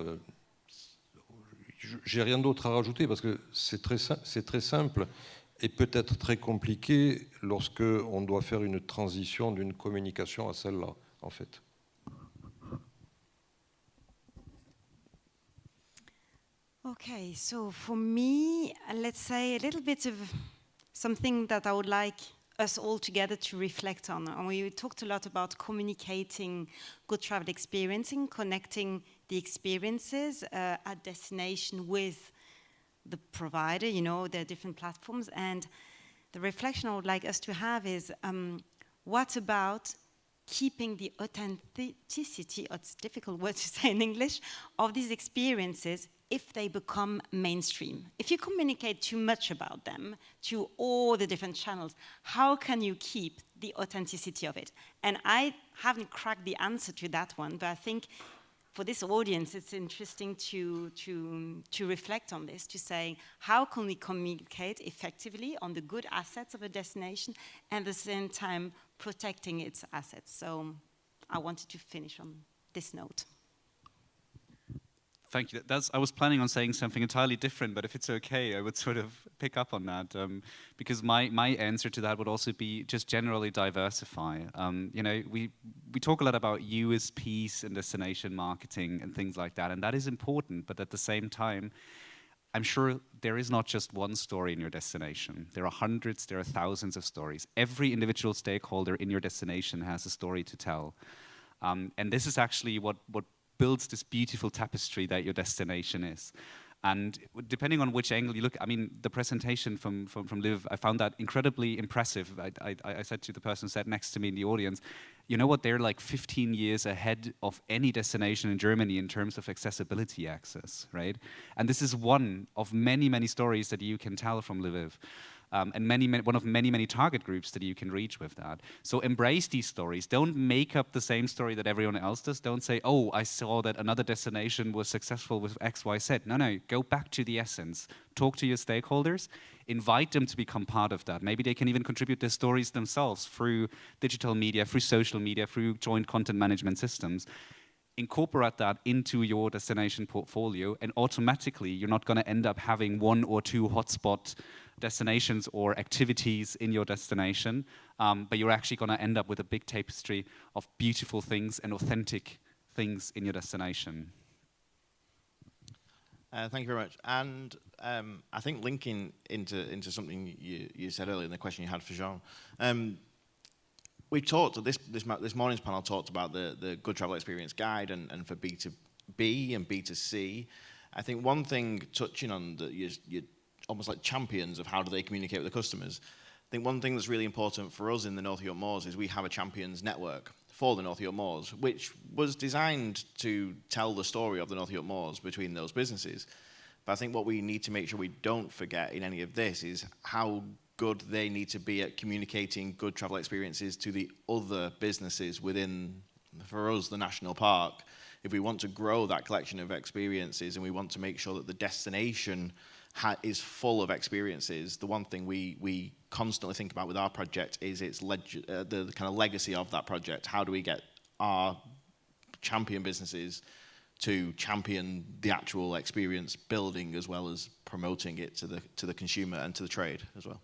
J'ai rien d'autre à rajouter parce que c'est très simple et peut-être très compliqué lorsque on doit faire une transition d'une communication à celle-là, en fait. Okay, so for me, let's say a little bit of something that I would like us all together to reflect on. And we talked a lot about communicating good travel experiencing, connecting the experiences at destination with the provider, there are different platforms. And the reflection I would like us to have is, what about keeping the authenticity, it's a difficult word to say in English, of these experiences if they become mainstream? If you communicate too much about them to all the different channels, how can you keep the authenticity of it? And I haven't cracked the answer to that one, but I think for this audience, it's interesting to reflect on this, to say, how can we communicate effectively on the good assets of a destination and at the same time protecting its assets? So I wanted to finish on this note. Thank you. I was planning on saying something entirely different, but if it's okay, I would sort of pick up on that, because my answer to that would also be just generally diversify. You know, we talk a lot about USPs and destination marketing and things like that, and that is important, but at the same time, I'm sure there is not just one story in your destination. There are hundreds, there are thousands of stories. Every individual stakeholder in your destination has a story to tell. And this is actually what builds this beautiful tapestry that your destination is. And depending on which angle you look, I mean, the presentation from Liv, I found that incredibly impressive. I said to the person who sat next to me in the audience, you know what, they're like 15 years ahead of any destination in Germany in terms of accessibility access, right? And this is one of many, many stories that you can tell from Lviv. And one of many target groups that you can reach with that. So embrace these stories. Don't make up the same story that everyone else does. Don't say, oh, I saw that another destination was successful with X, Y, Z. No, go back to the essence. Talk to your stakeholders. Invite them to become part of that. Maybe they can even contribute their stories themselves through digital media, through social media, through joint content management systems. Incorporate that into your destination portfolio, and automatically you're not going to end up having one or two hotspot destinations or activities in your destination, but you're actually going to end up with a big tapestry of beautiful things and authentic things in your destination. Thank you very much. And I think linking into something you said earlier in the question you had for Jean, we talked, this morning's panel talked about the Good Travel Experience Guide and for B2B and B2C. I think one thing touching on that you're almost like champions of how do they communicate with the customers. I think one thing that's really important for us in the North York Moors is we have a champions network for the North York Moors, which was designed to tell the story of the North York Moors between those businesses. But I think what we need to make sure we don't forget in any of this is how good they need to be at communicating good travel experiences to the other businesses within, for us, the national park. If we want to grow that collection of experiences and we want to make sure that the destination is full of experiences, the one thing we constantly think about with our project is the kind of legacy of that project. How do we get our champion businesses to champion the actual experience building as well as promoting it to the consumer and to the trade as well?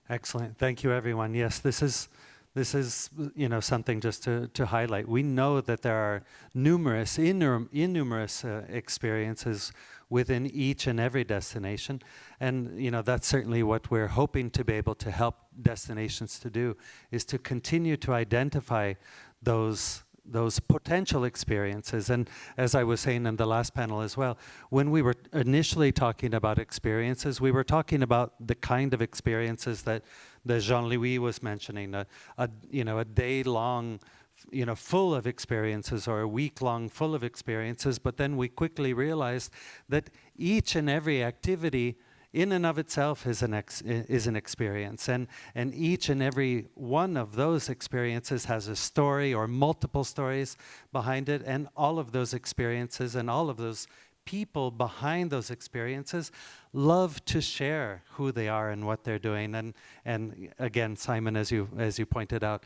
Excellent. Thank you, everyone. Yes, this is something just to highlight. We know that there are numerous experiences within each and every destination, and that's certainly what we're hoping to be able to help destinations to do, is to continue to identify those potential experiences. And as I was saying in the last panel as well, when we were initially talking about experiences, we were talking about the kind of experiences that Jean-Louis was mentioning, a day-long full of experiences, or a week-long full of experiences, but then we quickly realized that each and every activity in and of itself is an experience, and each and every one of those experiences has a story or multiple stories behind it, and all of those experiences and all of those people behind those experiences love to share who they are and what they're doing. And again, Simon, as you pointed out,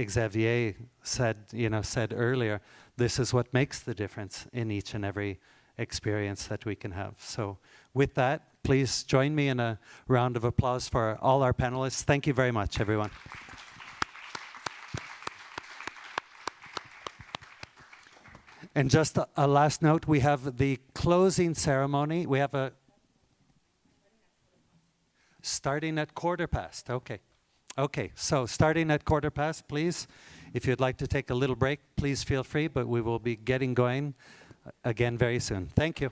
Xavier said earlier, this is what makes the difference in each and every experience that we can have. So with that, please join me in a round of applause for all our panelists. Thank you very much, everyone. And just a last note, we have the closing ceremony. We have starting at past. Okay, so starting at past, please. If you'd like to take a little break, please feel free, but we will be getting going again very soon. Thank you.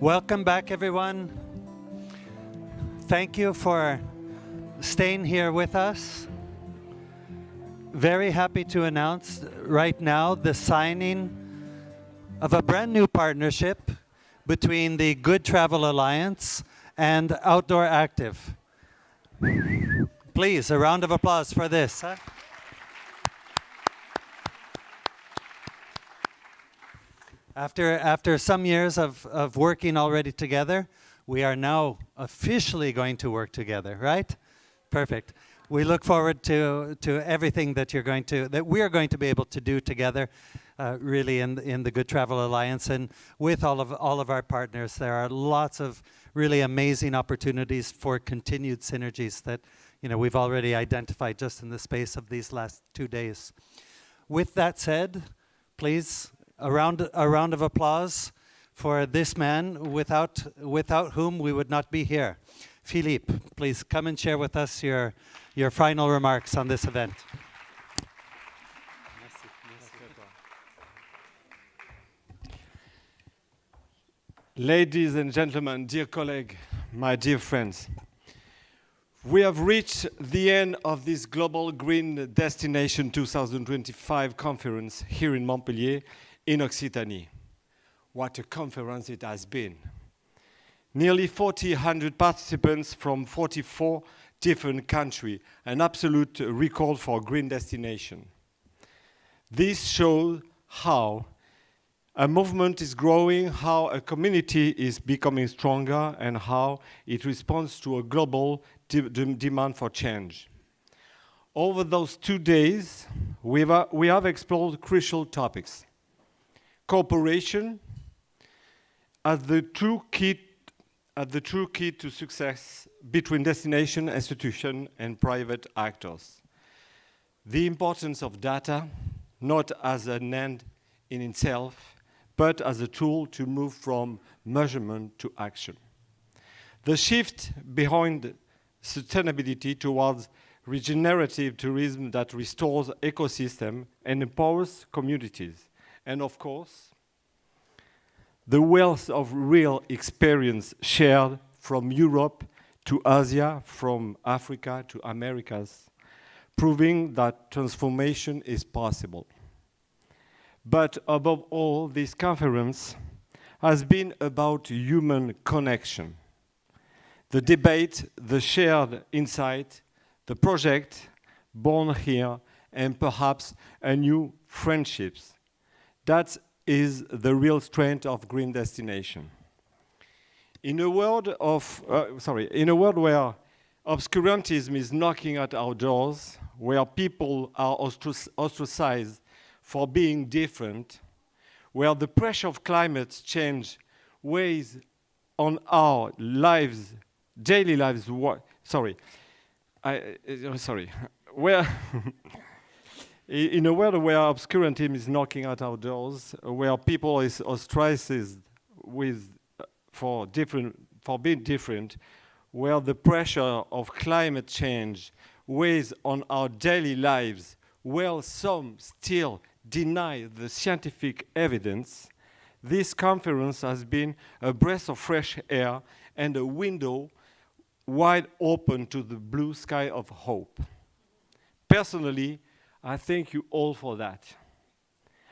Welcome back, everyone. Thank you for staying here with us. Very happy to announce right now the signing of a brand new partnership between the Good Travel Alliance and Outdoor Active. Please, a round of applause for this. Huh? After some years of working already together, we are now officially going to work together, right? Perfect. We look forward to everything that we are going to be able to do together, really in the Good Travel Alliance and with all of our partners. There are lots of really amazing opportunities for continued synergies that we've already identified just in the space of these last 2 days. With that said, please. A round of applause for this man without whom we would not be here. Philippe, please come and share with us your final remarks on this event. Ladies and gentlemen, dear colleagues, my dear friends, we have reached the end of this Global Green Destination 2025 conference here in Montpellier, in Occitanie. What a conference it has been. Nearly 400 participants from 44 different countries, an absolute record for green destination. This shows how a movement is growing, how a community is becoming stronger, and how it responds to a global demand for change. Over those 2 days, we have explored crucial topics. Cooperation as the true key to success between destination, institution, and private actors. The importance of data, not as an end in itself, but as a tool to move from measurement to action. The shift behind sustainability towards regenerative tourism that restores ecosystem and empowers communities. And of course, the wealth of real experience shared from Europe to Asia, from Africa to Americas, proving that transformation is possible. But above all, this conference has been about human connection. The debate, the shared insight, the project born here, and perhaps a new friendships. That is the real strength of Green Destination. In a world where obscurantism is knocking at our doors, where people are ostracized for being different, where the pressure of climate change weighs on our lives, daily lives. In a world where obscurantism is knocking at our doors, where people is ostracized for being different, where the pressure of climate change weighs on our daily lives, where some still deny the scientific evidence, this conference has been a breath of fresh air and a window wide open to the blue sky of hope. Personally, I thank you all for that.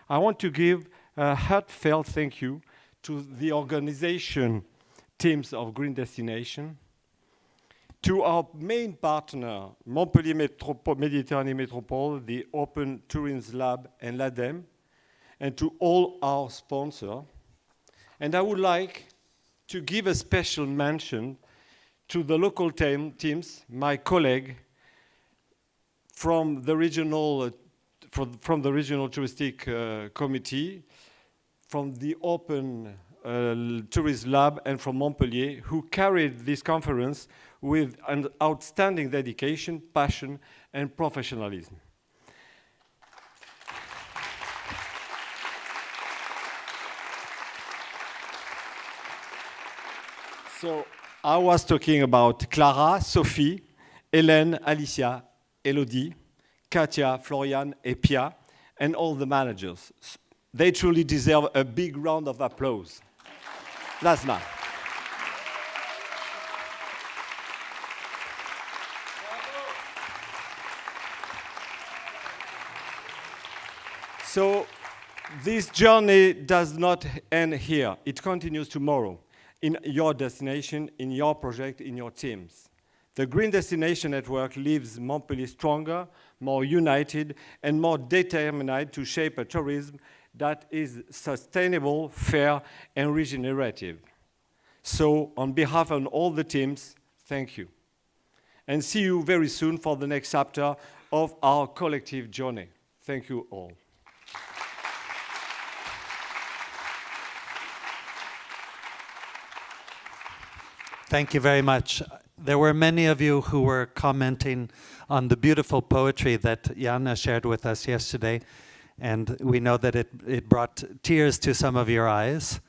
I want to give a heartfelt thank you to the organization teams of Green Destination, to our main partner, Montpellier Méditerranée Métropole, the Open Tourism Lab, and l'ADEME, and to all our sponsors. And I would like to give a special mention to the local teams, my colleague from the regional touristic committee, from the Open Tourism Lab, and from Montpellier, who carried this conference with an outstanding dedication, passion, and professionalism. So I was talking about Clara, Sophie, Hélène, Alicia, Elodie, Katia, Florian, and Pia, and all the managers. They truly deserve a big round of applause. That's not. So this journey does not end here. It continues tomorrow in your destination, in your project, in your teams. The Green Destination Network leaves Montpellier stronger, more united, and more determined to shape a tourism that is sustainable, fair, and regenerative. So, on behalf of all the teams, thank you. And see you very soon for the next chapter of our collective journey. Thank you all. Thank you very much. There were many of you who were commenting on the beautiful poetry that Jana shared with us yesterday, and we know that it brought tears to some of your eyes.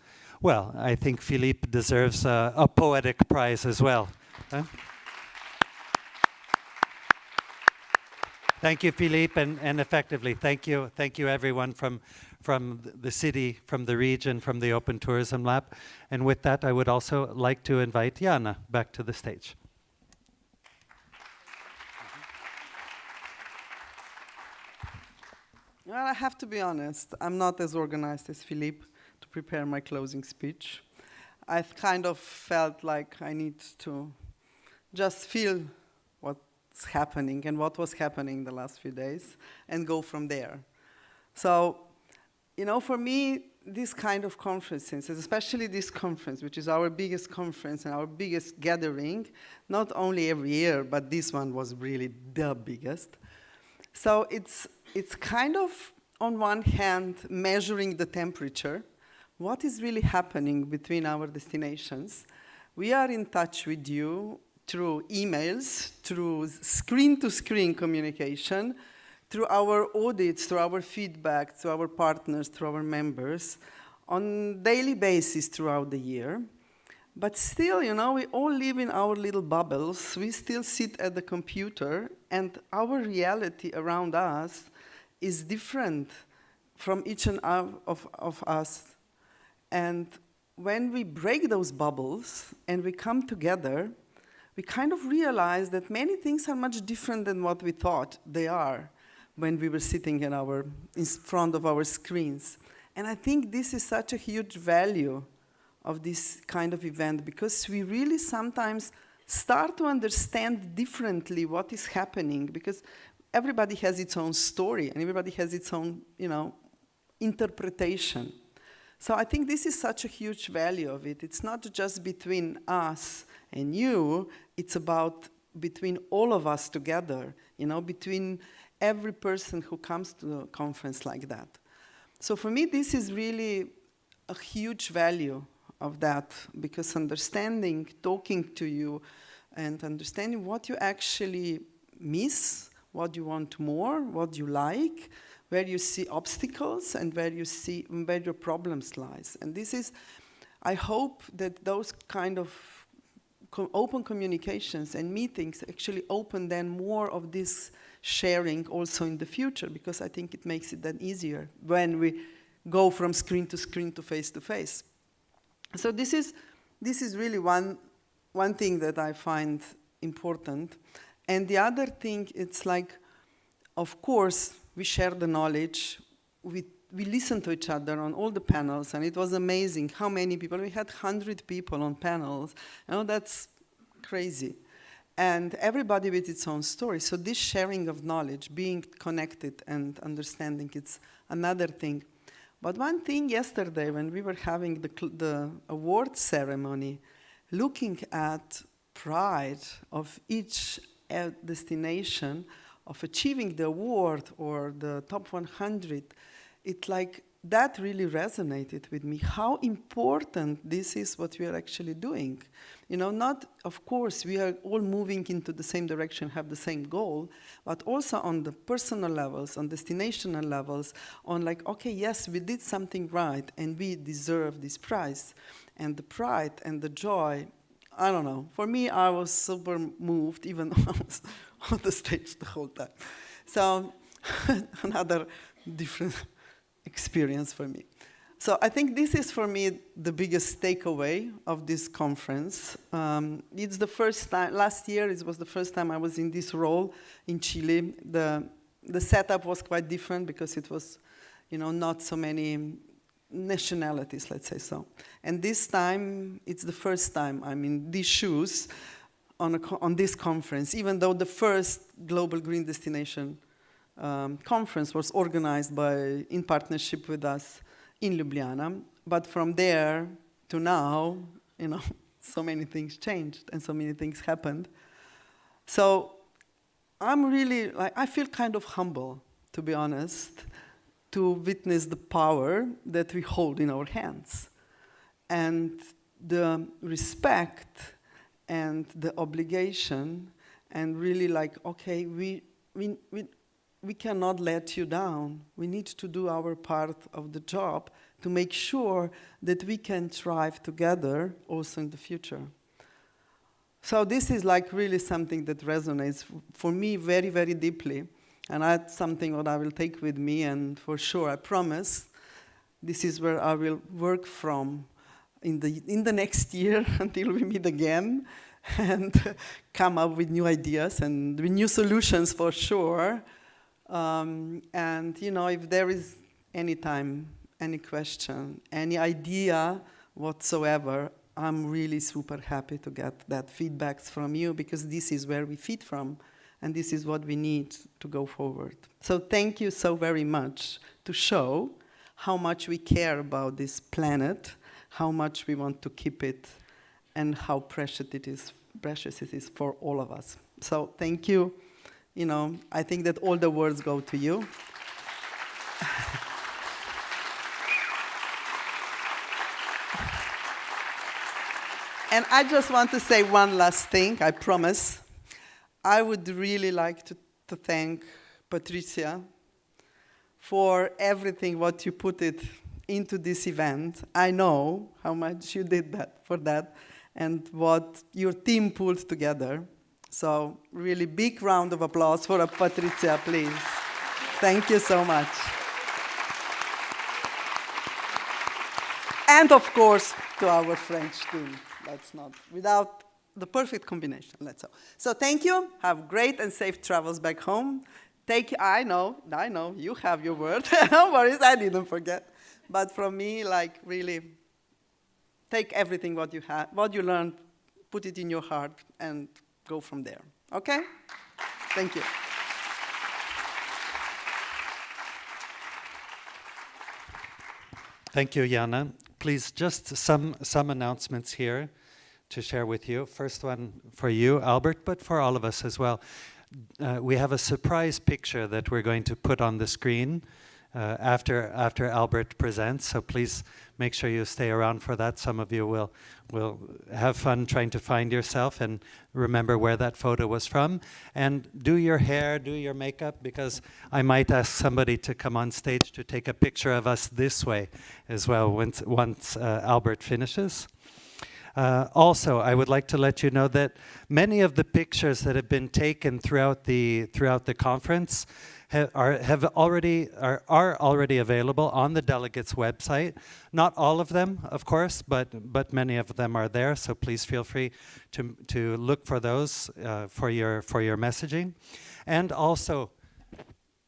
Well, I think Philippe deserves a poetic prize as well. Huh? Thank you, Philippe, and effectively, thank you everyone from the city, from the region, from the Open Tourism Lab. And with that, I would also like to invite Jana back to the stage. Well, I have to be honest, I'm not as organized as Philippe to prepare my closing speech. I kind of felt like I need to just feel what's happening and what was happening the last few days and go from there. So, you know, for me, this kind of conferences, especially this conference, which is our biggest conference and our biggest gathering, not only every year, but this one was really the biggest. So it's kind of, on one hand, measuring the temperature, what is really happening between our destinations. We are in touch with you through emails, through screen-to-screen communication, through our audits, through our feedback, through our partners, through our members, on daily basis throughout the year. But still, you know, we all live in our little bubbles. We still sit at the computer, and our reality around us is different from each and of us. And when we break those bubbles and we come together, we kind of realize that many things are much different than what we thought they are when we were sitting in front of our screens. And I think this is such a huge value of this kind of event, because we really sometimes start to understand differently what is happening, because everybody has its own story and everybody has its own, you know, interpretation. So I think this is such a huge value of it. It's not just between us and you, it's about between all of us together, you know, between every person who comes to a conference like that. So for me, this is really a huge value of that, because understanding, talking to you, and understanding what you actually miss, what you want more, what you like, where you see obstacles, and where your problems lies. And this is, I hope that those kind of open communications and meetings actually open then more of this sharing also in the future, because I think it makes it then easier when we go from screen to screen to face. So this is really one thing that I find important. And the other thing, it's like, of course, we share the knowledge, we listen to each other on all the panels, and it was amazing how many people, we had 100 people on panels, you know, that's crazy. And everybody with its own story. So this sharing of knowledge, being connected and understanding, it's another thing. But one thing yesterday when we were having the award ceremony, looking at pride of each destination, of achieving the award or the top 100, it like that really resonated with me, how important this is what we are actually doing. You know, not, of course, we are all moving into the same direction, have the same goal, but also on the personal levels, on destinational levels, on like, okay, yes, we did something right, and we deserve this prize. And the pride and the joy, I don't know. For me, I was super moved, even though I was on the stage the whole time. So, another different experience for me. So I think this is for me the biggest takeaway of this conference. It's the first time, last year it was the first time I was in this role in Chile. The setup was quite different because it was, not so many nationalities, let's say so. And this time, it's the first time I'm in these shoes on this conference, even though the first Global Green Destination conference was organized in partnership with us in Ljubljana. But from there to now, so many things changed and so many things happened. So I'm really, I feel kind of humble, to be honest, to witness the power that we hold in our hands. And the respect and the obligation, and really okay, we cannot let you down. We need to do our part of the job to make sure that we can thrive together also in the future. So this is really something that resonates for me very, very deeply. And that's something that I will take with me, and for sure, I promise, this is where I will work from in the next year until we meet again, and come up with new ideas and with new solutions for sure. And if there is any time, any question, any idea whatsoever, I'm really super happy to get that feedback from you, because this is where we feed from, and this is what we need to go forward. So thank you so very much to show how much we care about this planet, how much we want to keep it, and how precious it is for all of us. So thank you. I think that all the words go to you. And I just want to say one last thing, I promise. I would really like to thank Patricia for everything what you put it into this event. I know how much you did for that, and what your team pulled together. So really big round of applause for Patricia, please. Thank you so much. And of course, to our French team. That's not, without the perfect combination, let's say. So thank you, have great and safe travels back home. I know, you have your word, no worries, I didn't forget. But from me, really, take everything what you learned, put it in your heart, and go from there, okay? Thank you. Thank you, Jana. Please, just some announcements here to share with you. First one for you, Albert, but for all of us as well. We have a surprise picture that we're going to put on the screen after Albert presents, so please make sure you stay around for that. Some of you will have fun trying to find yourself and remember where that photo was from. And do your hair, do your makeup, because I might ask somebody to come on stage to take a picture of us this way as well once Albert finishes. Also, I would like to let you know that many of the pictures that have been taken throughout the conference are already available on the delegates' website. Not all of them, of course, but many of them are there. So please feel free to look for those for your messaging, and also,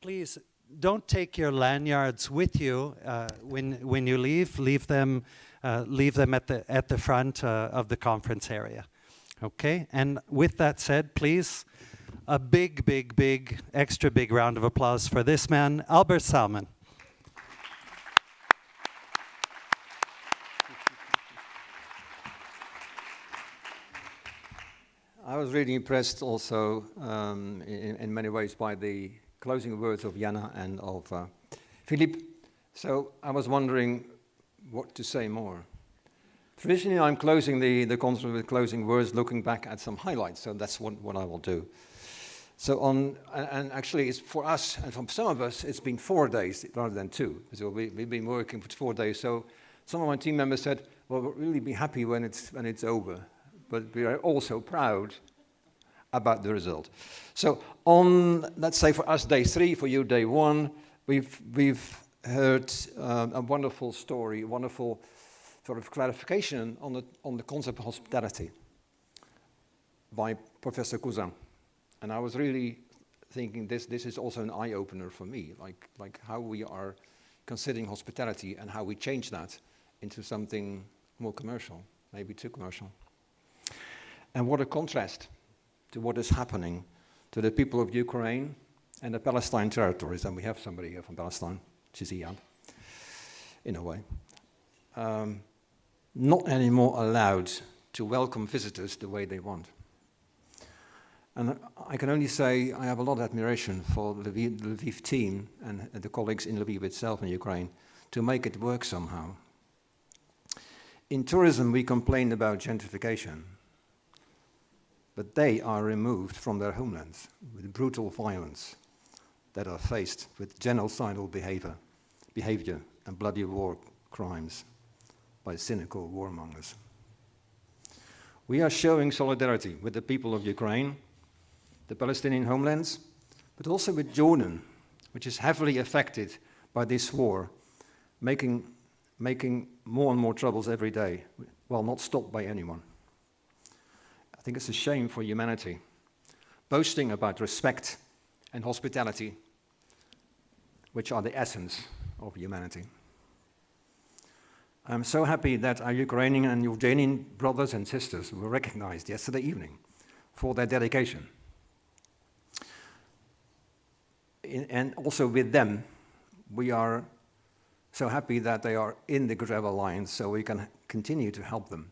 please don't take your lanyards with you when you leave. Leave them at the front of the conference area. Okay, and with that said, please, a big, extra big round of applause for this man, Albert Salmon. I was really impressed also in many ways by the closing words of Jana and of Philippe. So I was wondering what to say more. Traditionally, I'm closing the conference with closing words, looking back at some highlights. So that's what I will do. So and actually, it's for us and for some of us, it's been 4 days rather than 2. So we've been working for 4 days. So some of my team members said, "Well, we'll really be happy when it's over, but we are also proud about the result." So on, let's say for us, day 3, for you, day 1, we've heard a wonderful story, a wonderful sort of clarification on the concept of hospitality by Professor Cousin. And I was really thinking this is also an eye-opener for me, like how we are considering hospitality and how we change that into something more commercial, maybe too commercial. And what a contrast to what is happening to the people of Ukraine and the Palestine territories. And we have somebody here from Palestine, Chizian, in a way. Not anymore allowed to welcome visitors the way they want. And I can only say I have a lot of admiration for the Lviv team and the colleagues in Lviv itself in Ukraine to make it work somehow. In tourism, we complain about gentrification, but they are removed from their homelands with brutal violence that are faced with genocidal behavior and bloody war crimes by cynical warmongers. We are showing solidarity with the people of Ukraine, the Palestinian homelands, but also with Jordan, which is heavily affected by this war, making more and more troubles every day, while not stopped by anyone. I think it's a shame for humanity, boasting about respect and hospitality, which are the essence of humanity. I'm so happy that our Ukrainian and Jordanian brothers and sisters were recognized yesterday evening for their dedication. And also with them, we are so happy that they are in the Good Travel Alliance, so we can continue to help them.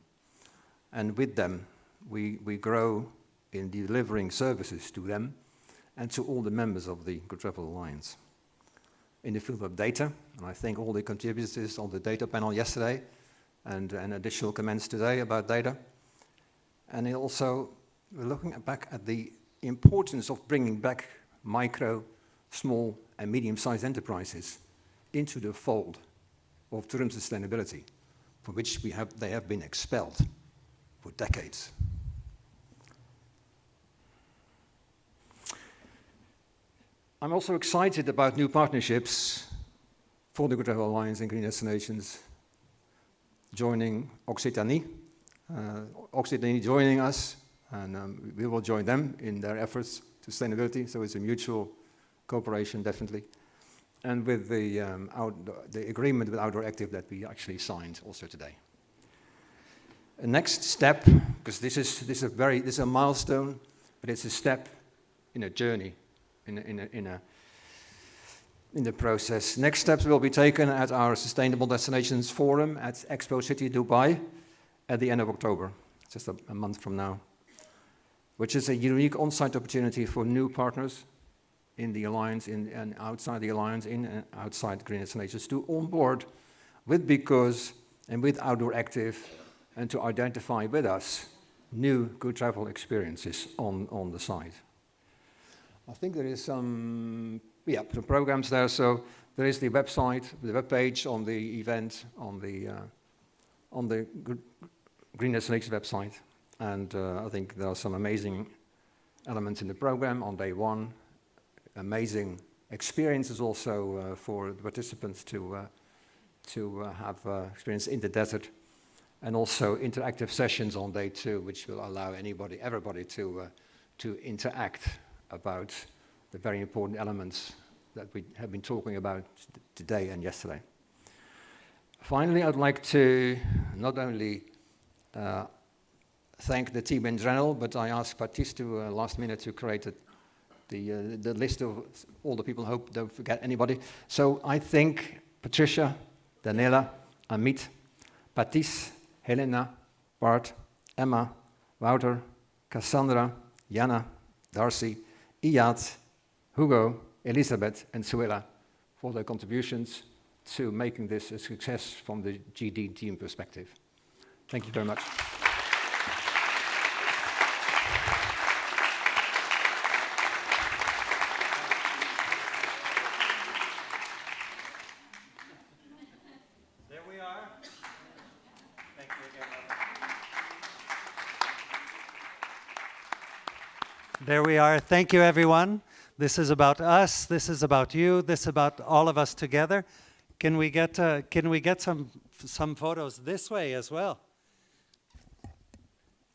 And with them, we grow in delivering services to them and to all the members of the Good Travel Alliance. In the field of data, and I thank all the contributors on the data panel yesterday and additional comments today about data. And also, we're looking back at the importance of bringing back micro, small, and medium-sized enterprises into the fold of tourism sustainability, for which they have been expelled for decades. I'm also excited about new partnerships for the Good Travel Alliance and Green Destinations joining Occitanie. Occitanie joining us, and we will join them in their efforts to sustainability, so it's a mutual cooperation, definitely. And with the agreement with Outdoor Active that we actually signed also today. A next step, because this is a milestone, but it's a step in a journey, in the process. Next steps will be taken at our Sustainable Destinations Forum at Expo City Dubai at the end of October, just a month from now, which is a unique on-site opportunity for new partners in the Alliance and outside the Alliance, in and outside Green Destinations, to onboard with Because and with Outdoor Active and to identify with us new good travel experiences on the site. I think there is some programs there. So there is the website, the webpage on the event, on the Green Destinations website. And I think there are some amazing elements in the program on day one. Amazing experiences also for the participants to have experience in the desert, and also interactive sessions on day two, which will allow everybody to interact about the very important elements that we have been talking about today and yesterday. Finally, I'd like to not only thank the team in general, but I asked Patrice to last minute to create the list of all the people. Hope don't forget anybody. So I thank Patricia, Daniela, Amit, Patrice, Helena, Bart, Emma, Wouter, Cassandra, Jana, Darcy, Iyad, Hugo, Elisabeth, and Suela for their contributions to making this a success from the GD team perspective. Thank you very much. There we are. Thank you again. There we are. Thank you, everyone. This is about us. This is about you. This is about all of us together. Can we get some photos this way as well?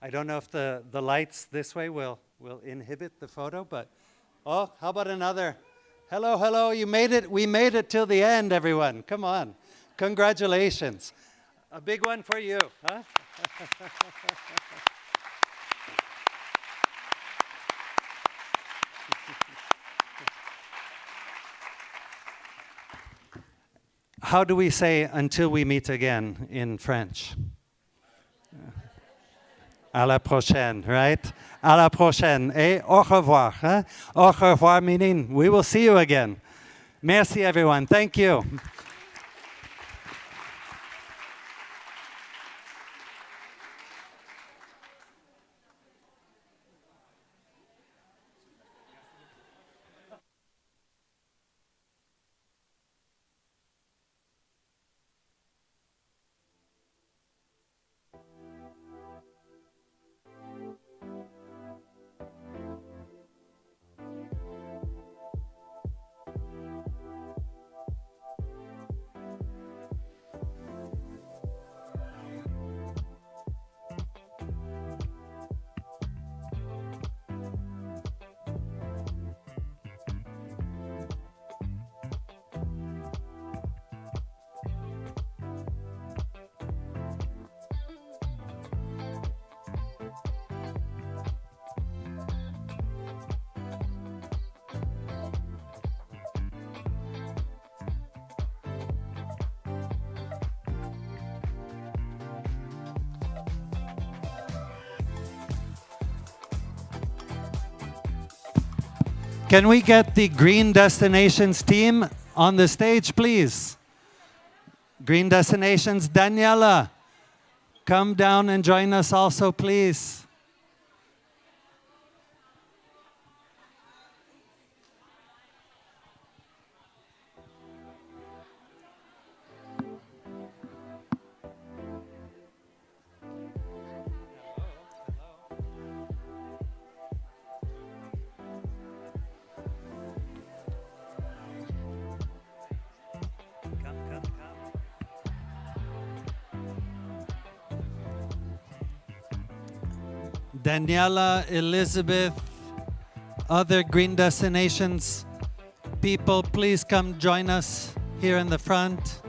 I don't know if the lights this way will inhibit the photo, but oh, how about another? Hello, hello, you made it. We made it till the end, everyone. Come on. Congratulations. A big one for you, huh? How do we say until we meet again in French? À la prochaine, right? À la prochaine. Et au revoir. Hein? Au revoir, meaning we will see you again. Merci, everyone. Thank you. Can we get the Green Destinations team on the stage, please? Green Destinations, Daniela, come down and join us also, please. Daniela, Elizabeth, other Green Destinations people, please come join us here in the front.